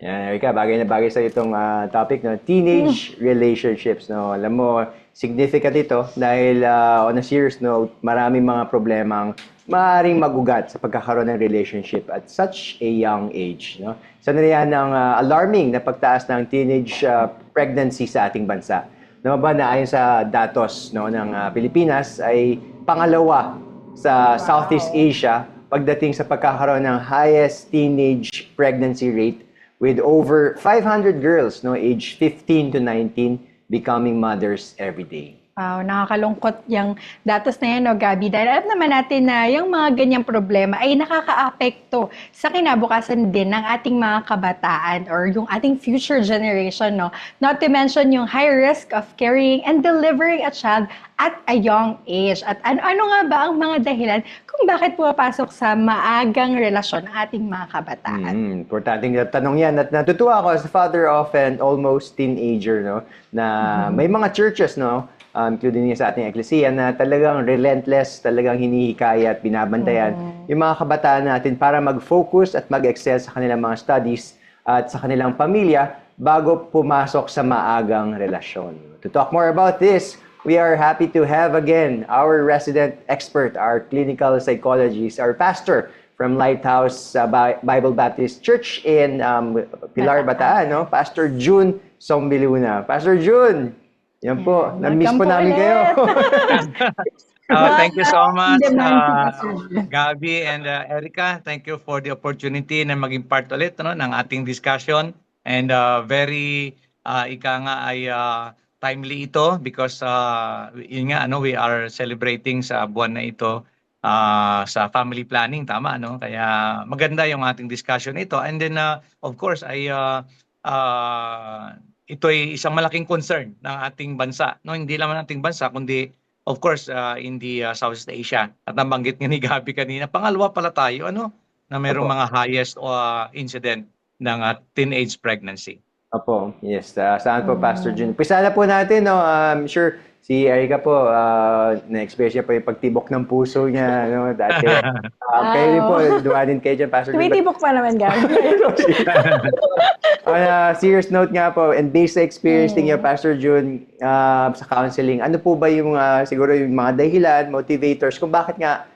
Yan, Erica, bagay na bagay sa itong topic, no? Teenage relationships. No? Alam mo, significant ito dahil on a serious note, maraming mga problemang maaaring magugat sa pagkakaroon ng relationship at such a young age. No? Isa na yan ng alarming na pagtaas ng teenage pregnancy sa ating bansa. Naman ba na ayon sa datos no, ng Pilipinas ay pangalawa sa Southeast Asia pagdating sa pagkakaroon ng highest teenage pregnancy rate with over 500 girls no, age 15 to 19 becoming mothers every day. Wow, nakakalungkot yung datos na yan, no, Gabi? Dahil alam naman natin na yung mga ganyang problema ay nakaka-apekto sa kinabukasan din ng ating mga kabataan or yung ating future generation, no? Not to mention yung high risk of carrying and delivering a child at a young age. At ano nga ba ang mga dahilan kung bakit pumapasok sa maagang relasyon ng ating mga kabataan? Importanteng tanong yan. At natutuwa ako as a father of an almost teenager, no, na may mga churches, no, including sa ating eklesiya, na talagang relentless, talagang hinihikaya at binabantayan yung mga kabataan natin para mag-focus at mag-excel sa kanilang mga studies at sa kanilang pamilya bago pumasok sa maagang relasyon. To talk more about this, we are happy to have again our resident expert, our clinical psychologist, our pastor from Lighthouse Bible Baptist Church in Pilar, Bataan, no? Pastor June Sombiluna. Pastor June, yan po, na-miss po Welcome po namin ulit. kayo. Thank you so much, Demand. Gabi and Erica. Thank you for the opportunity na maging part ulit no, ng ating discussion. And very, ika nga ay timely ito because yun nga, ano, we are celebrating sa buwan na ito sa family planning, tama, no? Kaya maganda yung ating discussion ito. And then, of course, ay ito ay isang malaking concern ng ating bansa. No, hindi lang ating bansa, kundi of course in the Southeast Asia. At nabanggit nga ni Gabi kanina, pangalawa pala tayo ano, na mayroong mga highest incident ng teenage pregnancy. Opo, yes. Saan po, Pastor June? Pisa na po natin, no? I'm sure si Erica po, na-experience niya po yung pagtibok ng puso niya, no? Dati. Kayo din po, dumanin kayo dyan, Pastor June. Tumitibok pa naman, Gabi. On a serious note nga po, and based sa experience niyo, Pastor June, sa counseling, ano po ba yung siguro yung mga dahilan, motivators, kung bakit nga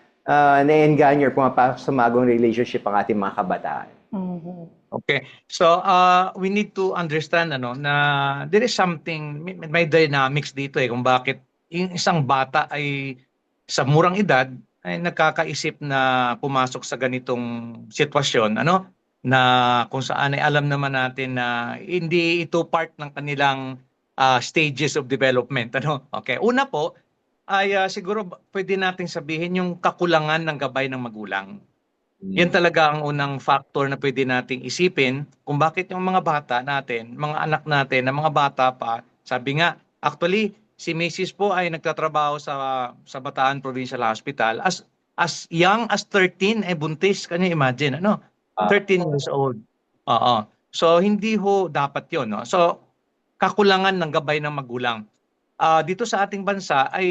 na-enganyo or pumapasok sa magong relationship ang ating mga kabataan? Okay. So, we need to understand ano na there is something, may dynamics dito kung bakit yung isang bata ay sa murang edad ay nagkakaisip na pumasok sa ganitong sitwasyon, ano, na kung saan ay alam naman natin na hindi ito part ng kanilang stages of development, ano. Okay. Una po ay siguro pwede nating sabihin yung kakulangan ng gabay ng magulang. Yan talaga ang unang factor na pwede nating isipin kung bakit yung mga bata natin, mga anak natin, na mga bata pa, sabi nga, actually, si Mrs. po ay nagtatrabaho sa Bataan Provincial Hospital. As young as 13, buntis, can you imagine, ano? 13 years old. Oo. So, hindi ho dapat yon, no? So, kakulangan ng gabay ng magulang. Dito sa ating bansa ay,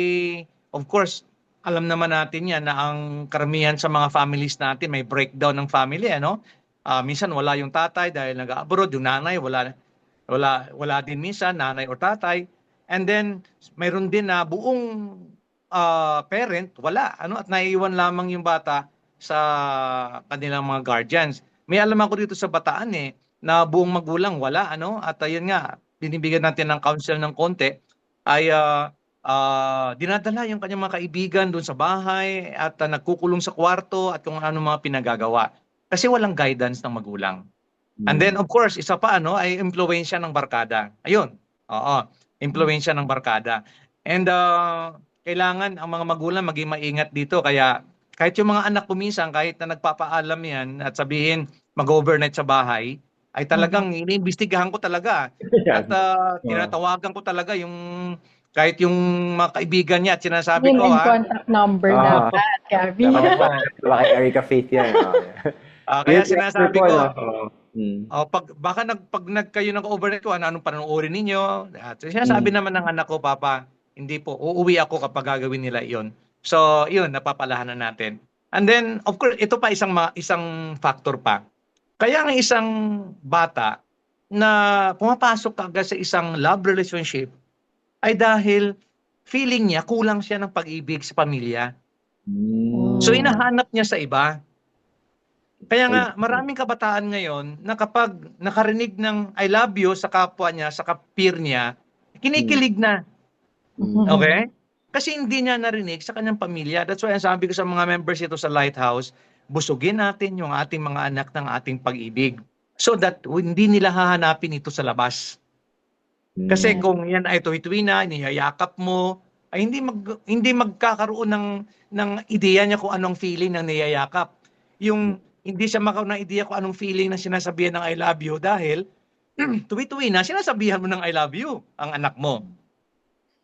of course, alam naman natin yan na ang karamihan sa mga families natin may breakdown ng family, ano? Minsan wala yung tatay dahil nag-abroad, yung nanay wala din minsan nanay o tatay. And then mayroon din na buong parent wala, ano, at naiiwan lamang yung bata sa kanilang mga guardians. May alam ako dito sa Bataan na buong magulang wala, ano? At ayun nga, binibigyan natin ng counsel ng konti ay dinadala yung kanyang mga kaibigan doon sa bahay at nagkukulong sa kwarto at kung ano mga pinagagawa. Kasi walang guidance ng magulang. And then of course, isa pa ay impluwensya ng barkada. Ayun. Oo, impluwensya ng barkada. And kailangan ang mga magulang maging maingat dito kaya kahit yung mga anak ko minsan kahit na nagpapaalam yan at sabihin mag-overnight sa bahay ay talagang iniimbestigahan ko talaga at tinatawagan ko talaga yung kahit yung mga kaibigan niya at sinasabi Name ko and contact number dapat, Gabby. Baka kay Erica Faith yan. kaya sinasabi ko pag kayo nag-overnight ko, anong panonoorin ninyo? At sinasabi naman ng anak ko, Papa, hindi po, uuwi ako kapag gagawin nila iyon. So, yun, napapalahanan natin. And then, of course, ito pa isang factor pa. Kaya ang isang bata na pumapasok agad sa isang love relationship ay dahil feeling niya kulang siya ng pag-ibig sa pamilya. So, hinahanap niya sa iba. Kaya nga, maraming kabataan ngayon na kapag nakarinig ng I love you sa kapwa niya, sa peer niya, kinikilig na. Okay? Kasi hindi niya narinig sa kanyang pamilya. That's why ang sabi ko sa mga members ito sa Lighthouse, busugin natin yung ating mga anak ng ating pag-ibig so that hindi nila hahanapin ito sa labas. Kasi kung yan ay tuwi-tuwi na, niyayakap mo, ay hindi magkakaroon ng ideya niya kung anong feeling ng niyayakap. Yung hindi siya makaroon ng ideya kung anong feeling na sinasabihan ng I love you dahil tuwi-tuwi na sinasabihan mo ng I love you ang anak mo.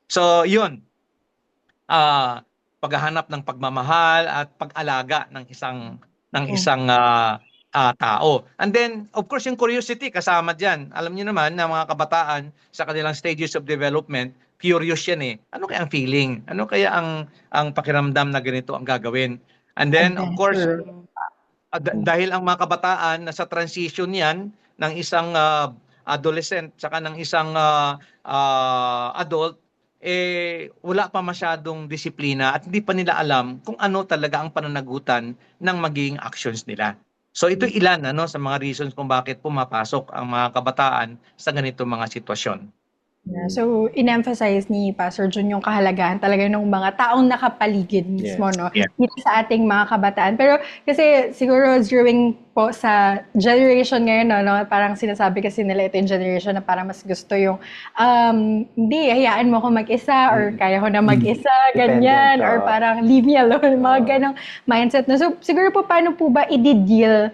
So, yun. Paghahanap ng pagmamahal at pag-alaga ng isang tao. And then, of course, yung curiosity kasama dyan. Alam niyo naman na mga kabataan sa kanilang stages of development, curious yan eh. Ano kaya ang feeling? Ano kaya ang pakiramdam na ganito ang gagawin? And then, of course, dahil ang mga kabataan nasa transition yan ng isang adolescent saka ng isang adult, wala pa masyadong disiplina at hindi pa nila alam kung ano talaga ang pananagutan ng magiging actions nila. So ito ilan sa mga reasons kung bakit pumapasok ang mga kabataan sa ganito mga sitwasyon. Yeah, so, in-emphasize ni Pastor Jun yung kahalagahan talaga ng mga taong nakapaligid mismo, no? Yeah. Dito sa ating mga kabataan. Pero kasi siguro during po sa generation ngayon, no, parang sinasabi kasi nila ito yung generation na parang mas gusto yung hindi, hayaan mo ako mag-isa or kaya ko na mag-isa, ganyan, or parang leave me alone, mga ganong mindset. No? So, siguro po paano po ba i-deal,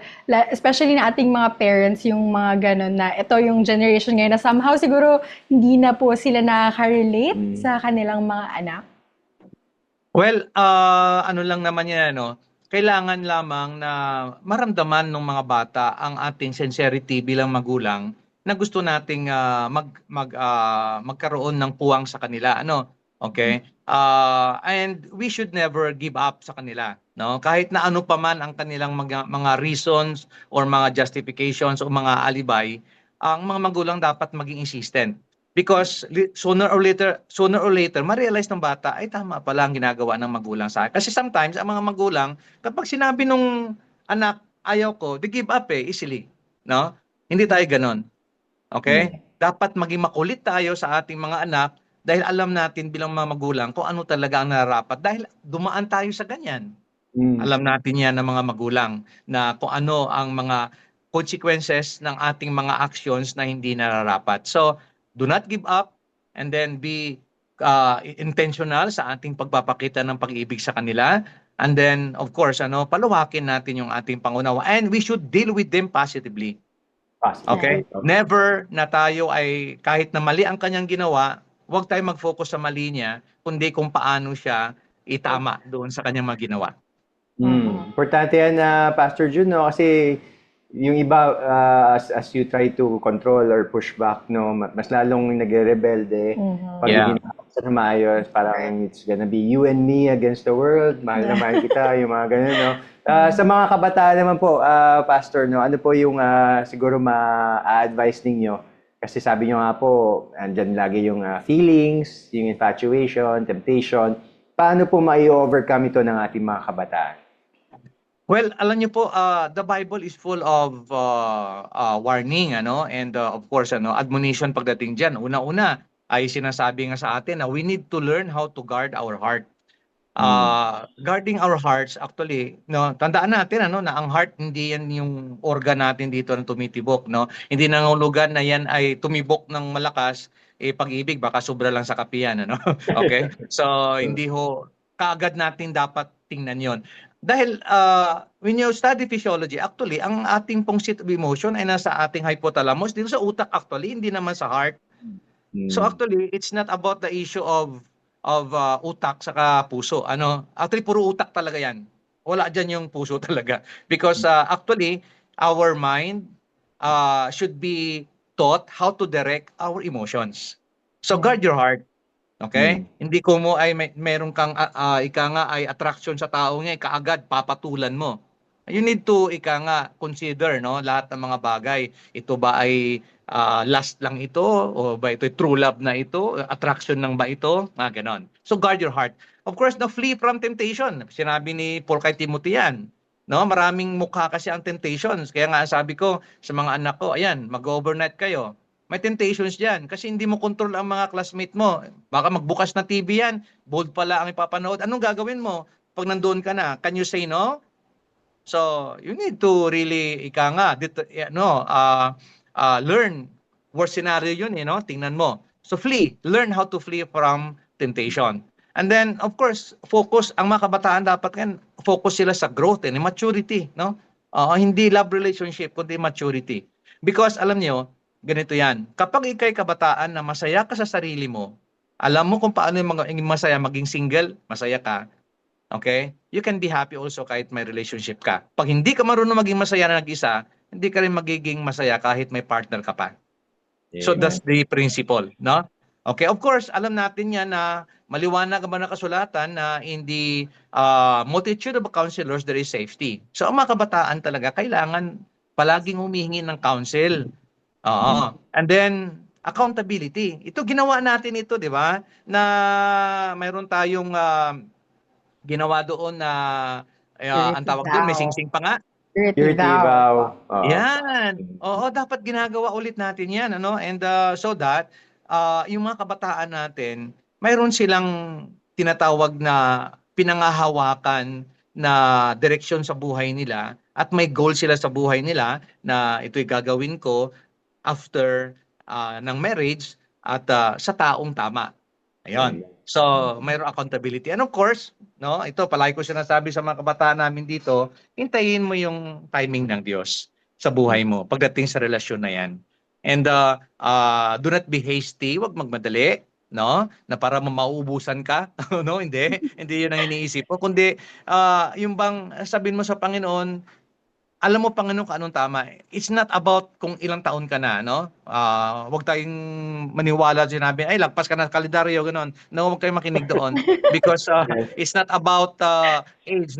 especially na ating mga parents, yung mga ganon na ito yung generation ngayon na somehow siguro hindi na po sila nakaka-relate sa kanilang mga anak? Well, ano lang naman yan, kailangan lamang na maramdaman ng mga bata ang ating sincerity bilang magulang na gusto nating magkaroon ng puwang sa kanila, okay? And we should never give up sa kanila, no? Kahit na ano pa man ang kanilang mga reasons or mga justifications o mga alibay, ang mga magulang dapat maging insistent. Because sooner or later, ma-realize ng bata, ay tama pala ang ginagawa ng magulang sa akin. Kasi sometimes, ang mga magulang, kapag sinabi nung anak, ayaw ko, they give up easily. No? Hindi tayo ganon. Okay? Dapat maging makulit tayo sa ating mga anak dahil alam natin bilang mga magulang kung ano talaga ang nararapat. Dahil dumaan tayo sa ganyan. Alam natin yan ng mga magulang na kung ano ang mga consequences ng ating mga actions na hindi nararapat. So, do not give up and then be intentional sa ating pagpapakita ng pag-ibig sa kanila. And then, of course, palawakin natin yung ating pangunawa. And we should deal with them positively. Okay? Never na tayo ay, kahit na mali ang kanyang ginawa, huwag tayo mag-focus sa mali niya, kundi kung paano siya itama doon sa kanyang mga ginawa. Importante yan, Pastor Jun, kasi yung iba, as you try to control or push back, mas lalong nagre-rebelde. Pag ginawa sa maayos, parang it's gonna be you and me against the world, mahal na mahal kita, yung mga ganun, Sa mga kabataan naman po, Pastor, ano po yung siguro ma-advise ninyo? Kasi sabi nyo nga po, andyan lagi yung feelings, yung infatuation, temptation. Paano po ma-overcome ito ng ating mga kabataan? Well, alam niyo po, the Bible is full of warning, and of course, admonition pagdating diyan. Una-una, ay sinasabi nga sa atin na we need to learn how to guard our heart. Guarding our hearts, actually, no, tandaan natin na ang heart hindi yan yung organ natin dito na tumitibok, no. Hindi nangulugan na yan ay tumibok ng malakas, pag-ibig baka sobra lang sa kapihan, ano. Okay? So hindi ho kaagad natin dapat tingnan yon. Dahil when you study physiology, actually ang ating pong seat of emotion ay nasa ating hypothalamus, dito sa utak actually, hindi naman sa heart. So actually, it's not about the issue of utak saka puso. Actually puro utak talaga 'yan. Wala diyan yung puso talaga. Because actually our mind should be taught how to direct our emotions. So guard your heart. Okay? Hindi ko mo ay meron kang ika nga ay attraction sa tao nga kaagad papatulan mo. You need to ika nga consider lahat ng mga bagay. Ito ba ay lust lang ito o ba ito true love na ito, attraction lang ba ito, ganon. So guard your heart. Of course, flee from temptation. Sinabi ni Paul kay Timothy yan. Maraming mukha kasi ang temptations. Kaya nga sabi ko sa mga anak ko, ayan, mag-overnight kayo. May temptations diyan kasi hindi mo control ang mga classmate mo. Baka magbukas na TV yan, bold pala ang ipapanood. Anong gagawin mo pag nandoon ka na? Can you say no? So, you need to really learn. Worst scenario yun, tingnan mo. So flee, learn how to flee from temptation. And then, of course, focus, ang mga kabataan dapat focus sila sa growth and maturity, no? Hindi love relationship, kundi maturity. Because alam niyo, ganito yan, kapag ikay kabataan na masaya ka sa sarili mo, alam mo kung paano yung masaya, maging single, masaya ka, okay? You can be happy also kahit may relationship ka. Pag hindi ka marunong maging masaya na nag-isa, hindi ka rin magiging masaya kahit may partner ka pa. So that's the principle, no? Okay, of course, alam natin yan na maliwanag ba na kasulatan na in the multitude of counselors there is safety. So ang mga kabataan talaga kailangan palaging humihingi ng counsel. And then accountability. Ito ginawa natin ito, 'di ba? Na mayroon tayong ginawa doon na ang tawag doon may singsing pa nga. Purity vow. Yan. Oo, dapat ginagawa ulit natin 'yan, And so that yung mga kabataan natin, mayroon silang tinatawag na pinangahawakan na direksyon sa buhay nila at may goal sila sa buhay nila na ito'y gagawin ko after ng marriage at sa taong tama. Ayun. So, mayroong accountability. And of course, ito palagi ko sinasabi sa mga kabataan namin dito, hintayin mo yung timing ng Diyos sa buhay mo pagdating sa relasyon na 'yan. And do not be hasty, wag magmadali, na para mauubusan ka, hindi 'yun ang iniisip mo, kundi yung bang sabihin mo sa Panginoon, alam mo Panginoon kung anong tama. It's not about kung ilang taon ka na, wag tayong maniwala sinabi, ay lagpas ka na kalendaryo ganon. No, wag kayong makinig doon because it's not about age,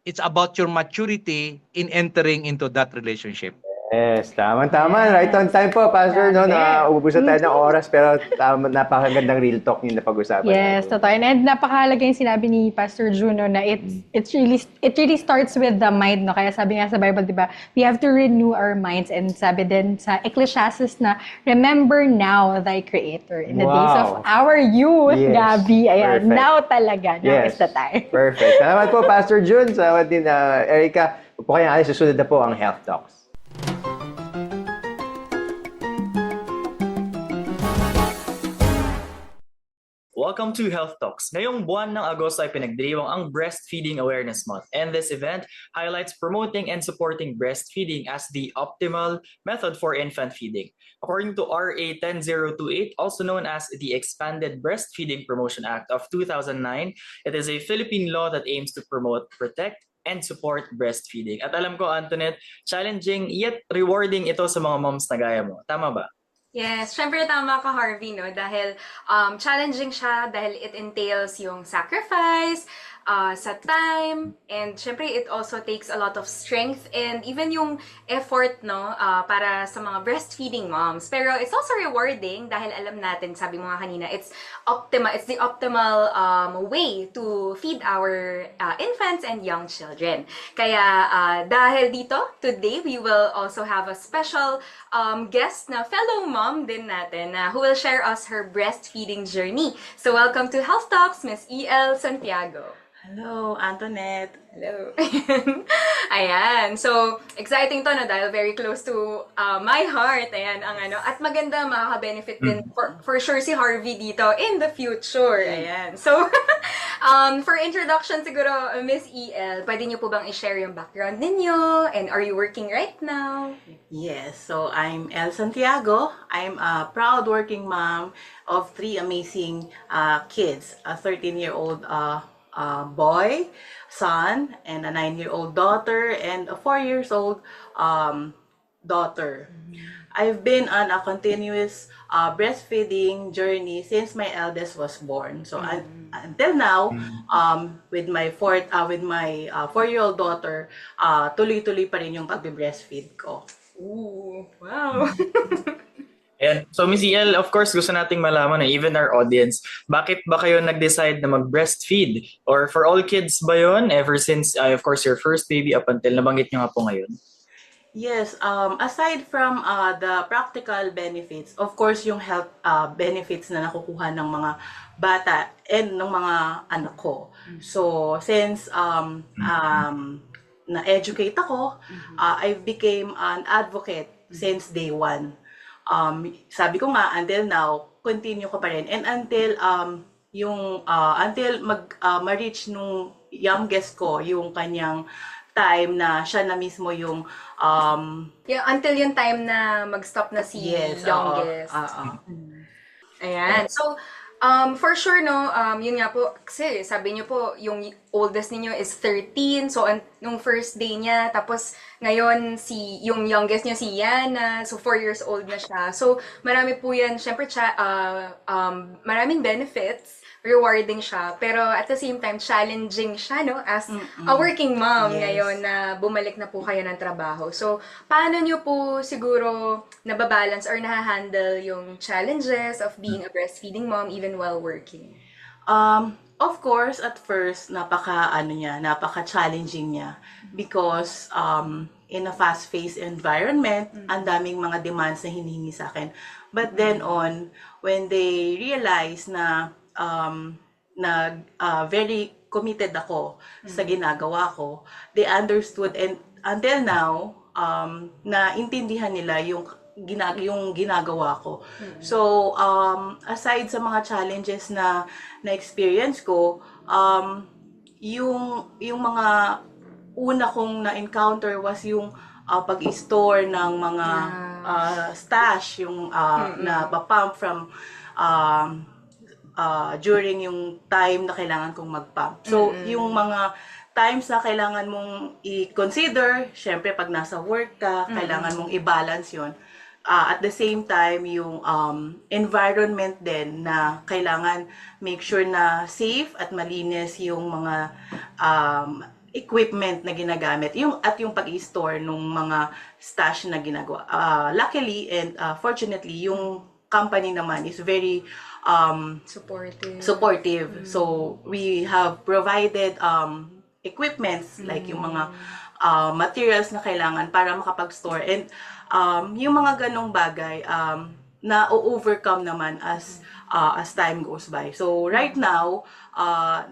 It's about your maturity in entering into that relationship. Yes, tama-tama. Right on time po, Pastor. Nauubusan tayo ng oras pero napakagandang real talk yung napag-usapan. Yes, totoo. And napakahalaga yung sinabi ni Pastor Juno na it really starts with the mind, no? Kaya sabi nga sa Bible, di ba, we have to renew our minds. And sabi din sa Ecclesiastes na, remember now thy Creator in the days of our youth, Yes. Gabi. Ayan, Perfect. now talaga. Now is the time. Perfect. Salamat po, Pastor Jun. Salamat din, Erica. Po kayo alis, susunod na po ang Health Talks. Welcome to Health Talks. Ngayong buwan ng Agosto ay pinagdiriwang ang Breastfeeding Awareness Month, and this event highlights promoting and supporting breastfeeding as the optimal method for infant feeding. According to RA 10028, also known as the Expanded Breastfeeding Promotion Act of 2009, it is a Philippine law that aims to promote, protect, and support breastfeeding. At alam ko, Antoinette, challenging yet rewarding ito sa mga moms na gaya mo. Tama ba? Yes, syempre tama ka, Harvey, no? Dahil challenging siya dahil it entails yung sacrifice, sa time, and syempre it also takes a lot of strength and even yung effort, no, para sa mga breastfeeding moms. Pero it's also rewarding dahil alam natin, sabi mo nga kanina, it's the optimal way to feed our infants and young children. Kaya dahil dito, today we will also have a special guest na fellow mom din natin who will share us her breastfeeding journey. So welcome to Health Talks, Miss E.L. Santiago. Hello, Antoinette. Hello. Ayan. So, exciting to, no? Dahil very close to my heart. Ayan, ang ano. At maganda, makaka-benefit din for sure si Harvey dito in the future. Ayan. So, for introduction siguro, Miss E.L., pwede niyo po bang i-share yung background ninyo? And are you working right now? Yes, so I'm El Santiago. I'm a proud working mom of 3 amazing kids. A 13-year-old boy, son, and a 9-year-old daughter, and a 4-year-old daughter. I've been on a continuous breastfeeding journey since my eldest was born. So until now, with my 4-year-old daughter, tuloy-tuloy pa rin yung pagbe-breastfeed ko. Ooh, wow. And so Miss EL, of course, gusto nating malaman, even our audience, bakit ba kayo nag-decide na mag-breastfeed? Or for all kids ba yun? Ever since, of course, your first baby up until nabanggit nyo nga po ngayon? Yes, aside from the practical benefits, of course, yung health benefits na nakukuha ng mga bata and ng mga anak ko. So, since na-educate ako, I became an advocate since day one. Sabi ko nga, until now, continue ko pa rin. And until ma-reach nung youngest ko, yung kanyang time na siya na mismo yung Until yung time na mag-stop na si youngest. Ayan. So, for sure, no, yun nga po, kasi sabi niyo po, yung oldest niyo is 13, so nung first day niya, tapos ngayon, yung youngest niya si Yana, so 4 years old na siya. So, marami po yan, syempre, maraming benefits, rewarding siya, pero at the same time, challenging siya, no, as a working mom ngayon na bumalik na po kayo ng trabaho. So, paano niyo po siguro nababalance or nahahandle yung challenges of being a breastfeeding mom even while working? Of course, at first, napaka-challenging niya because in a fast-paced environment, ang daming mga demands na hinihingi sa akin. But then on, when they realize na very committed ako sa ginagawa ko, they understood, and until now, naintindihan nila yung ginagawa ko. So, aside sa mga challenges na experience ko, yung mga una kong na-encounter was yung pag-store ng mga stash, yung na-pump from during yung time na kailangan kong mag-pump. So, yung mga times na kailangan mong i-consider, syempre pag nasa work ka, kailangan mong i-balance yun. At the same time, yung environment din na kailangan make sure na safe at malinis yung mga equipment na ginagamit, yung pag-i-store ng mga stash na ginagawa. Luckily and fortunately, yung company naman is very supportive. So, we have provided equipments like yung mga materials na kailangan para makapag-store. And yung mga ganong bagay na-overcome naman as time goes by. So, right now,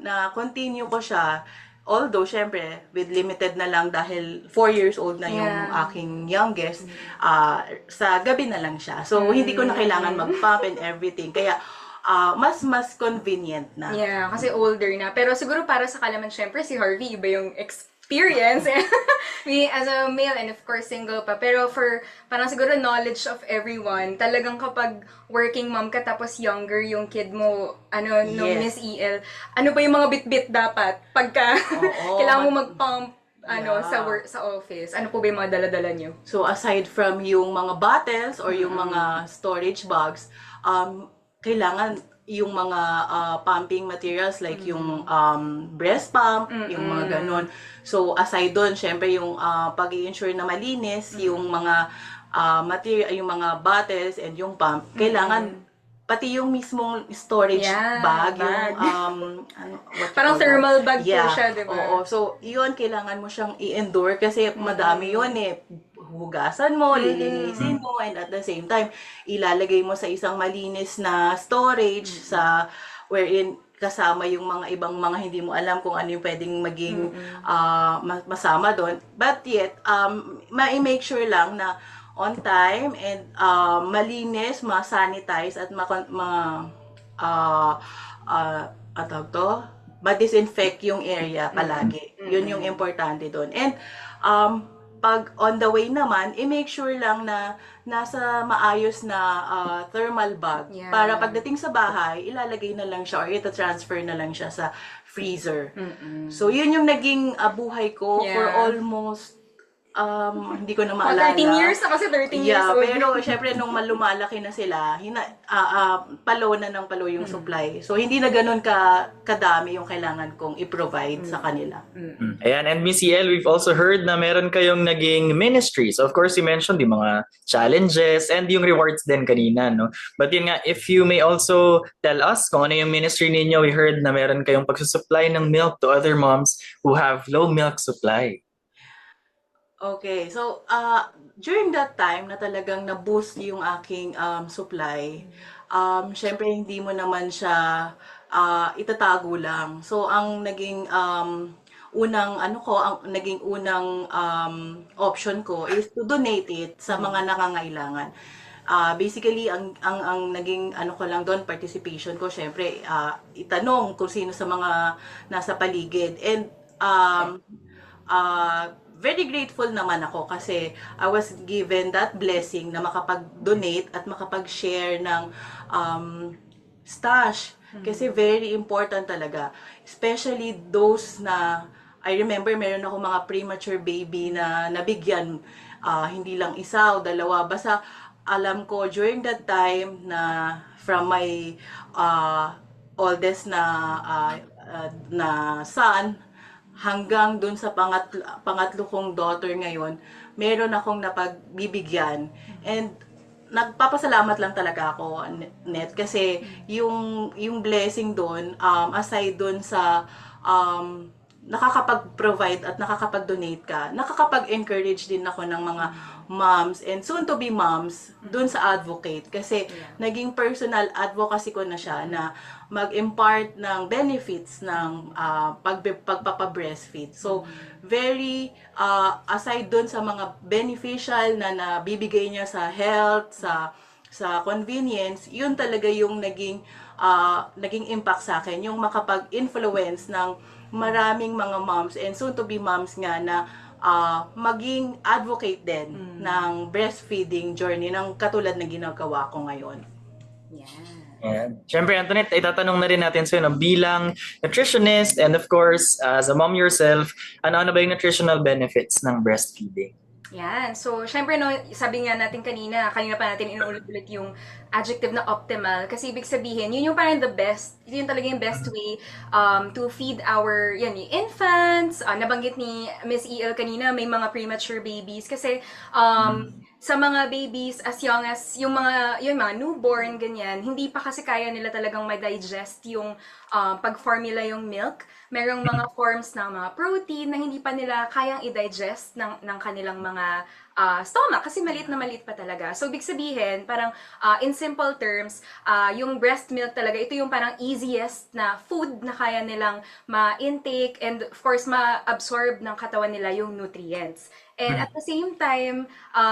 na-continue ko siya. Although, syempre, with limited na lang dahil 4 years old na yung aking youngest, sa gabi na lang siya. So, hindi ko na kailangan mag-pump and everything. Kaya, mas convenient na. Yeah, kasi older na. Pero siguro para sa kalaman, syempre, si Harvey, iba yung experience. Me as a male and of course single pa. Pero for parang siguro knowledge of everyone, talagang kapag working mom ka tapos younger yung kid mo, no Miss EL, ano ba yung mga bit-bit dapat pagka kailangan mo mag-pump sa office? Ano po ba yung mga dala-dala nyo? So aside from yung mga bottles or yung mga storage bags, kailangan yung mga pumping materials like yung breast pump, yung mga ganon. So aside doon, syempre yung pag-i-ensure na malinis, yung mga material, yung mga bottles and yung pump, kailangan pati yung mismong storage bag, yung Parang thermal bag po siya, di ba? Oo. So, yun, kailangan mo siyang i-endure kasi madami yun eh. Hugasan mo, lilinisin mo, and at the same time, ilalagay mo sa isang malinis na storage sa wherein kasama yung mga ibang mga hindi mo alam kung ano yung pwedeng maging masama doon. But yet, ma-make sure lang na on time and malinis, ma-sanitize at ma-disinfect yung area palagi. Yun yung importante doon. And pag on the way naman, i-make sure lang na nasa maayos na thermal bag para pagdating sa bahay, ilalagay na lang siya or ita-transfer na lang siya sa freezer. So yun yung naging buhay ko for almost hindi ko na maalala. 13 years na kasi, 13 years old. Pero syempre nung lumalaki na sila, palo na ng palo yung supply. So hindi na ganun kadami yung kailangan kong i-provide sa kanila. Ayan, and Miss El, we've also heard na meron kayong naging ministries. Of course, you mentioned yung mga challenges and yung rewards din kanina, no? But yun nga, if you may also tell us kung ano yung ministry ninyo, we heard na meron kayong pagsusupply ng milk to other moms who have low milk supply. Okay, so during that time na talagang na-boost yung aking supply, syempre hindi mo naman siya itatago lang. So ang naging naging unang option ko is to donate it sa mga nangangailangan. Basically ang naging ko lang doon, participation ko, syempre itanong kung sino sa mga nasa paligid, and very grateful naman ako kasi I was given that blessing na makapag-donate at makapag-share ng stash. Kasi very important talaga. Especially those na, I remember meron ako mga premature baby na nabigyan, hindi lang isa o dalawa. Basta alam ko during that time na from my oldest na son, hanggang dun sa pangatlo kong daughter ngayon, meron akong napagbibigyan. And nagpapasalamat lang talaga ako, Net, kasi yung blessing dun, aside dun sa nakakapag-provide at nakakapag-donate ka, nakakapag-encourage din ako ng mga moms and soon-to-be moms dun sa advocate. Kasi naging personal advocacy ko na siya na mag-impart ng benefits ng pagpapa-breastfeed. So, very, aside dun sa mga beneficial na nabibigay niya sa health, sa convenience, yun talaga yung naging impact sa akin, yung makapag-influence ng maraming mga moms and soon-to-be moms nga na maging advocate din ng breastfeeding journey ng katulad na ginagawa ko ngayon. And syempre, Antoinette, itatanong na rin natin sa'yo bilang nutritionist and of course, as a mom yourself, ano ba yung nutritional benefits ng breastfeeding? Yan. So, syempre, no, sabi nga natin kanina pa natin inuulit-ulit yung adjective na optimal. Kasi ibig sabihin, yun yung parang the best, yun talaga yung best way to feed our, yung infants. Nabanggit ni Miss El kanina, may mga premature babies. Kasi, sa mga babies as young as yung mga newborn, ganyan, hindi pa kasi kaya nila talagang ma-digest yung pag-formula yung milk. Merong mga forms ng mga protein na hindi pa nila kayang i-digest ng kanilang mga stomach kasi maliit na maliit pa talaga. So, big sabihin, parang in simple terms, yung breast milk talaga, ito yung parang easiest na food na kaya nilang ma-intake and of course, ma-absorb ng katawan nila yung nutrients. And at the same time,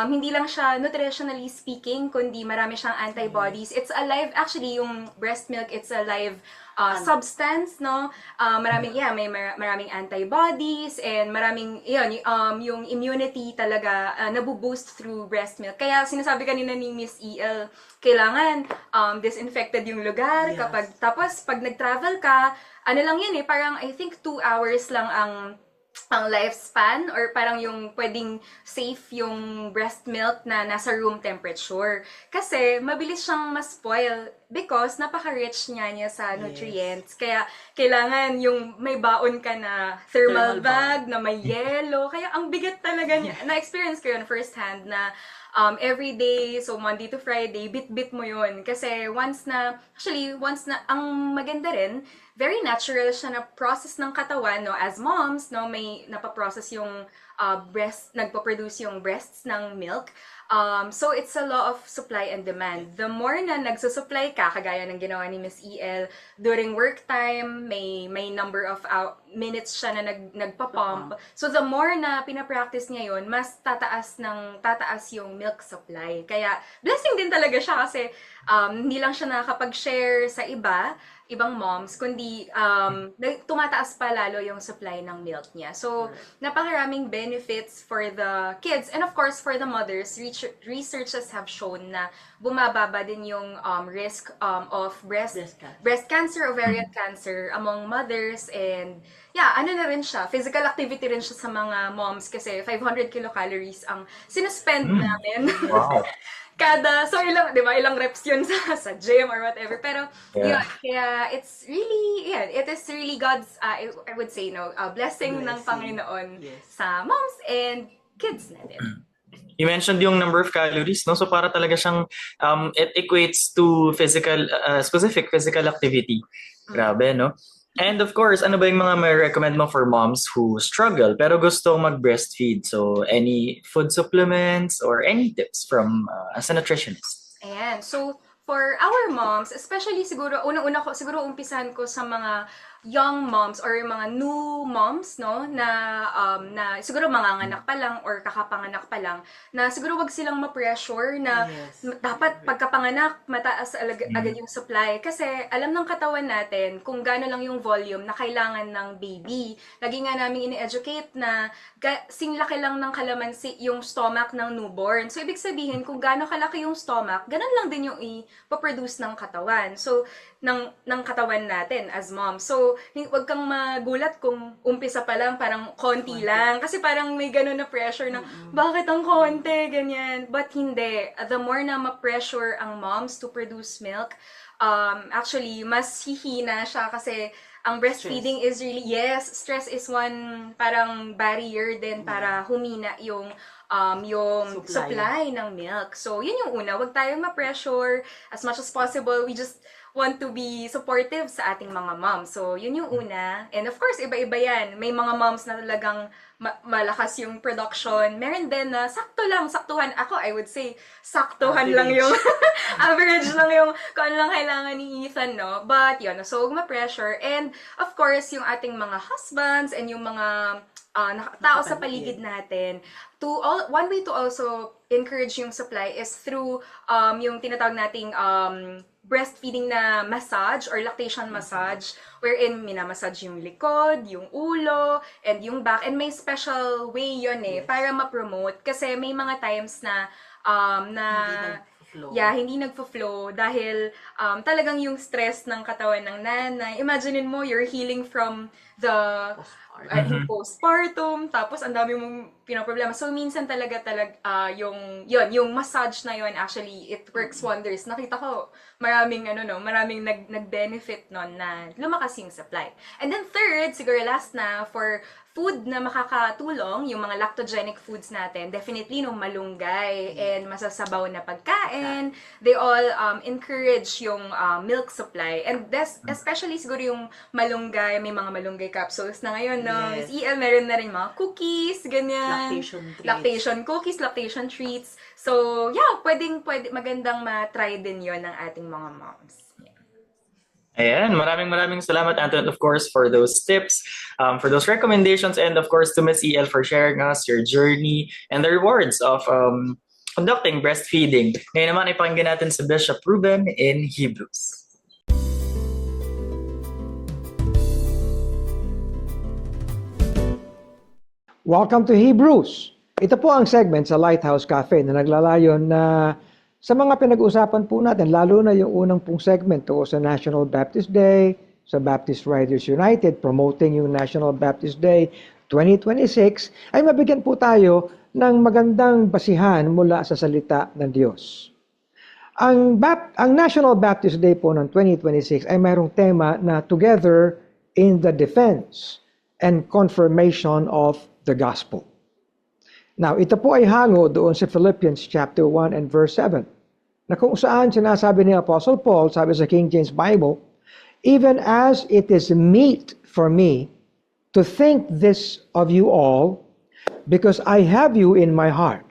hindi lang siya nutritionally speaking, kundi marami siyang antibodies. It's a live, actually, yung breast milk, it's a live substance, no? May maraming antibodies and maraming, yung immunity talaga nabu-boost through breast milk. Kaya sinasabi kanina ni Miss El, kailangan disinfected yung lugar. Yes. Tapos pag nag-travel ka, ano lang yun parang I think 2 hours lang ang lifespan or parang yung pwedeng safe yung breast milk na nasa room temperature. Kasi mabilis siyang ma-spoil because napaka-rich niya sa nutrients. Kaya kailangan yung may baon ka na thermal bag na may yelo. Kaya ang bigat talaga niya. Na-experience ko yun first hand na every day, so Monday to Friday, bit-bit mo yun. Kasi once na, ang maganda rin, very natural siya na process ng katawan, no? As moms, no, may napaprocess yung nagpo-produce yung breasts ng milk. So it's a law of supply and demand. The more na nagsusupply ka, kagaya ng ginawa ni Miss EL, during work time, may number of minutes siya na nagpa-pump. So the more na pinapractice niya yun, mas tataas yung milk supply. Kaya blessing din talaga siya kasi hindi lang siya nakakapag-share sa ibang moms, kundi tumataas pa lalo yung supply ng milk niya. So, napakaraming benefits for the kids and of course for the mothers. Researchers have shown na bumababa din yung risk of breast cancer, ovarian cancer among mothers, and ano na rin siya, physical activity rin siya sa mga moms kasi 500 kilocalories ang sinuspend namin. Wow. ilang reps yun sa gym or whatever. Pero, yun, kaya it is really God's, I would say, blessing ng Panginoon sa moms and kids natin. You mentioned yung number of calories, no? So para talaga siyang, it equates to specific physical activity. Grabe, no? And of course, ano ba yung mga may recommend mo for moms who struggle pero gustong mag-breastfeed? So, any food supplements or any tips from as a nutritionist? Ayan. So, for our moms, especially siguro, siguro umpisahan ko sa mga young moms or mga new moms, no, na siguro manganganak pa lang or kakapanganak pa lang, na siguro wag silang ma-pressure na dapat pagkapanganak mataas agad yung supply kasi alam ng katawan natin kung gaano lang yung volume na kailangan ng baby. Lagi nga namin ini-educate na singlaki lang ng kalamansi yung stomach ng newborn. So ibig sabihin kung gaano kalaki yung stomach, ganun lang din yung i-produce ng katawan. So ng katawan natin as mom. So, wag kang magulat kung umpisa pa lang parang konti lang. Kasi parang may ganun na pressure na, bakit ang konti, ganyan. But hindi. The more na ma-pressure ang moms to produce milk, actually, mas hihina siya kasi ang breastfeeding is really, stress is one parang barrier din para humina yung supply ng milk. So, yun yung una. Wag tayong ma-pressure. As much as possible, we just want to be supportive sa ating mga moms. So, yun yung una. And of course, iba-iba yan. May mga moms na talagang malakas yung production. Meron din na saktuhan. Ako, I would say, saktuhan lang yung, average lang yung, kung ano lang kailangan ni Ethan, no? But, yun, so, huwag ma-pressure. And, of course, yung ating mga husbands and yung mga tao sa paligid natin, one way to also encourage yung supply is through yung tinatawag nating breastfeeding na massage or lactation massage, wherein minamassage yung likod, yung ulo, and yung back. And may special way yun para ma-promote. Kasi may mga times na hindi nagfo-flow dahil talagang yung stress ng katawan ng nanay. Imaginein mo, you're healing from the postpartum, tapos ang dami mong pinoproblema. So, minsan talaga yung massage na yun, actually, it works wonders. Nakita ko, maraming nag-benefit nun na lumakas yung supply. And then third, siguro last na, for food na makakatulong, yung mga lactogenic foods natin, definitely malunggay and masasabaw na pagkain, they all encourage yung milk supply. And especially siguro yung malunggay, may mga malunggay capsules na ngayon, no? Miss EL, meron na rin mga cookies, ganyan. Lactation cookies, lactation treats. So, pwede magandang ma-try din yon ng ating mga moms. Ayan, maraming salamat, Anton, of course, for those tips, for those recommendations, and of course to Miss EL for sharing us your journey and the rewards of conducting breastfeeding. Ngayon naman, ipakinggan natin si Bishop Ruben in Hebrews. Welcome to Hebrews. Ito po ang segment sa Lighthouse Cafe na naglalayon na sa mga pinag-usapan po natin, lalo na yung unang pong segment to sa National Baptist Day, sa Baptist Writers United, promoting yung National Baptist Day 2026, ay mabigyan po tayo ng magandang basihan mula sa salita ng Diyos. Ang National Baptist Day po ng 2026 ay mayroong tema na Together in the Defense and Confirmation of the Gospel. Now, ito po ay hango doon sa Philippians chapter 1 and verse 7, na kung saan sinasabi ni Apostle Paul, sabi sa King James Bible, even as it is meet for me to think this of you all, because I have you in my heart,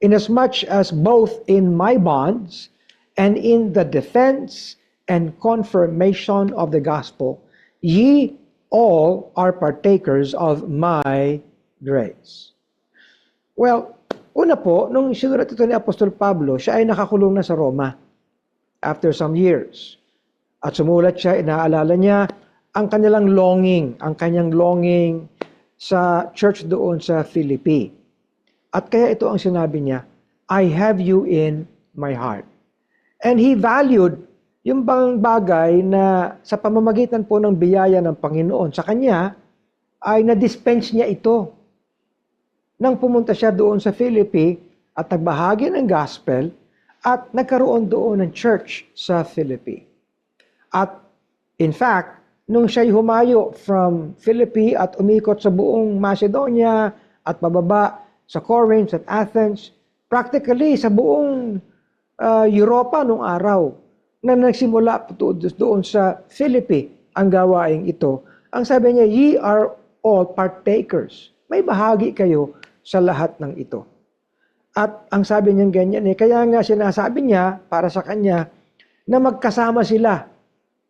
inasmuch as both in my bonds and in the defense and confirmation of the gospel, ye all are partakers of my grace. Well, una po, nung sinulat ito ni Apostol Pablo, siya ay nakakulong na sa Roma after some years. At sumulat siya, inaalala niya ang kanyang longing sa church doon sa Philippi. At kaya ito ang sinabi niya, I have you in my heart. And he valued yung bang bagay na sa pamamagitan po ng biyaya ng Panginoon sa kanya, ay na-dispense niya ito. Nang pumunta siya doon sa Philippi at nagbahagi ng gospel at nagkaroon doon ng church sa Philippi. At in fact, nung siya'y humayo from Philippi at umikot sa buong Macedonia at pababa sa Corinth at Athens, practically sa buong Europa nung araw na nagsimula doon sa Philippi ang gawaing ito. Ang sabi niya, ye are all partakers. May bahagi kayo sa lahat ng ito. At ang sabi niya ganyan, kaya nga sinasabi niya para sa kanya na magkasama sila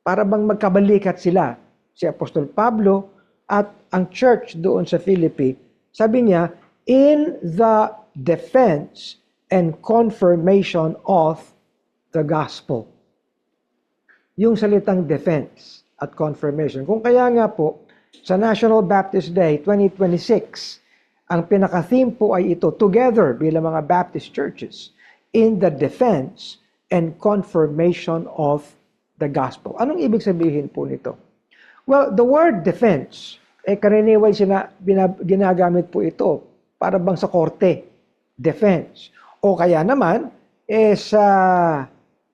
para bang magkabalikat sila. Si Apostol Pablo at ang church doon sa Philippi, sabi niya, in the defense and confirmation of the gospel. Yung salitang defense at confirmation. Kung kaya nga po, sa National Baptist Day 2026, ang pinaka-theme po ay ito, together bilang mga Baptist churches, in the defense and confirmation of the gospel. Anong ibig sabihin po nito? Well, the word defense, karaniwan ginagamit po ito para bang sa korte, defense. O kaya naman, sa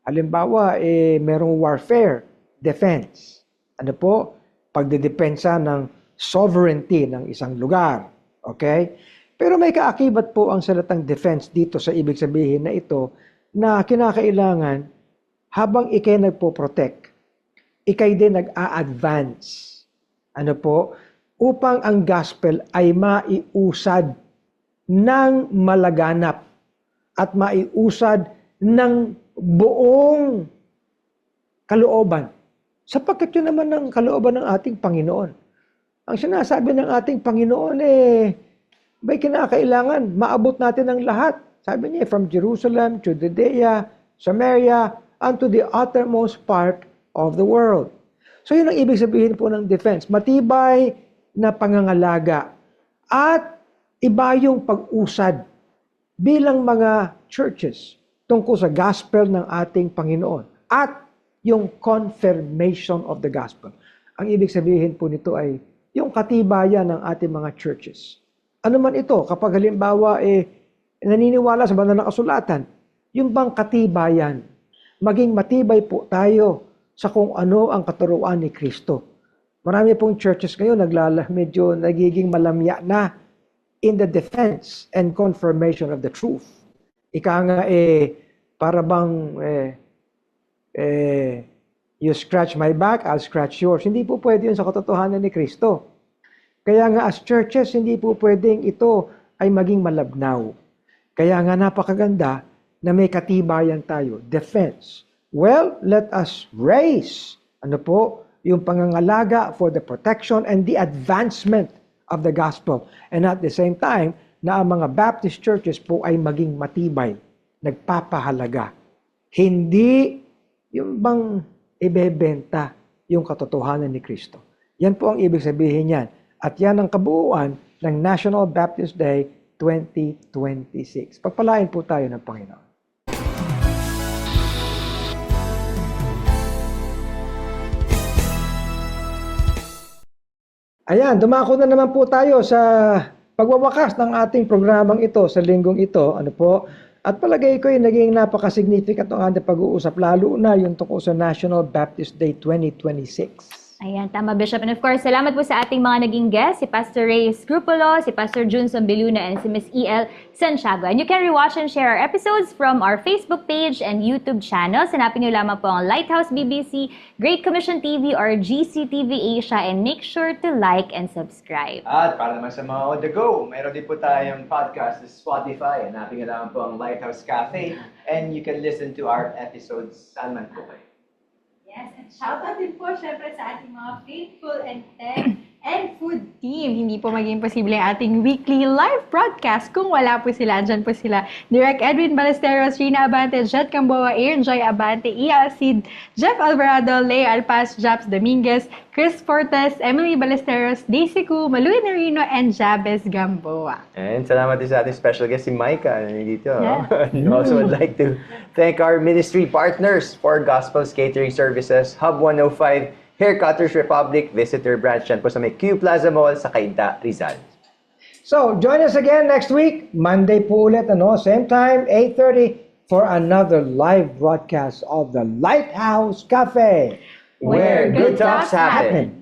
halimbawa, merong warfare, defense. Ano po? Pagdedepensa ng sovereignty ng isang lugar. Okay? Pero may kaakibat po ang salitang defense dito sa ibig sabihin na ito na kinakailangan habang ikay nagpo-protect, ikay din nag-a-advance. Ano po? Upang ang gospel ay maiusad ng malaganap at maiusad ng buong kalooban. Sapagkat yun naman ang kalooban ng ating Panginoon. Ang sinasabi ng ating Panginoon may kinakailangan, maabot natin ang lahat. Sabi niya, from Jerusalem to Judea, Samaria, unto the uttermost part of the world. So yun ang ibig sabihin po ng defense. Matibay na pangangalaga at iba yung pag-usad bilang mga churches tungkol sa gospel ng ating Panginoon at yung confirmation of the gospel. Ang ibig sabihin po nito ay yung katibayan ng ating mga churches. Ano man ito, kapag halimbawa naniniwala sa banal na kasulatan, yung bang katibayan, maging matibay po tayo sa kung ano ang katuruan ni Kristo. Marami pong churches ngayon medyo nagiging malamya na in the defense and confirmation of the truth. Ika nga para bang you scratch my back, I'll scratch yours. Hindi po pwede yun sa katotohanan ni Kristo. Kaya nga as churches, hindi po pwedeng ito ay maging malabnaw. Kaya nga napakaganda na may katibayan tayo, defense. Well, let us raise, yung pangangalaga for the protection and the advancement of the gospel. And at the same time, na ang mga Baptist churches po ay maging matibay, nagpapahalaga. Hindi yung bang ibebenta yung katotohanan ni Kristo. Yan po ang ibig sabihin niyan. At yan ang kabuuan ng National Baptist Day 2026. Pagpalain po tayo ng Panginoon. Ayan, dumako na naman po tayo sa pagwawakas ng ating programang ito sa linggong ito. At palagay ko yung naging napaka-significant ang ating pag-uusap, lalo na yung tungkol sa National Baptist Day 2026. Ayan, tama Bishop. And of course, salamat po sa ating mga naging guests, si Pastor Ray Scrupulo, si Pastor Jun Sombiluna, and si Miss E.L. Santiago. And you can rewatch and share our episodes from our Facebook page and YouTube channel. Hanapin niyo lamang po ang Lighthouse BBC, Great Commission TV, or GCTV Asia, and make sure to like and subscribe. At para naman sa mga on the go, mayroon din po tayong podcast sa Spotify. Hanapin niyo lang po ang Lighthouse Cafe and you can listen to our episodes saan man po kayo. Yes, and shoutout din po syempre sa ating mga faithful and tech and food team. Hindi po maging posible ang ating weekly live broadcast kung wala po sila. Andyan po sila. Direct Edwin Ballesteros, Rina Abante, Jet Camboa, Aaron Joy Abante, Ia Alcid, Jeff Alvarado, Lea Alpaz, Japs Dominguez, Chris Fortes, Emily Ballesteros, Daisy Cu, Maluin Narino, and Jabez Gamboa. And salamat din sa ating special guest si Micah dito. Yeah. We also would like to thank our ministry partners for Gospel's Catering Services, Hub 105, Haircutters Republic, Visitor Branch yan po sa may Q Plaza Mall sa Cainta, Rizal. So, join us again next week. Monday po ulit, same time, 8:30, for another live broadcast of the Lighthouse Cafe, Where good talks happen.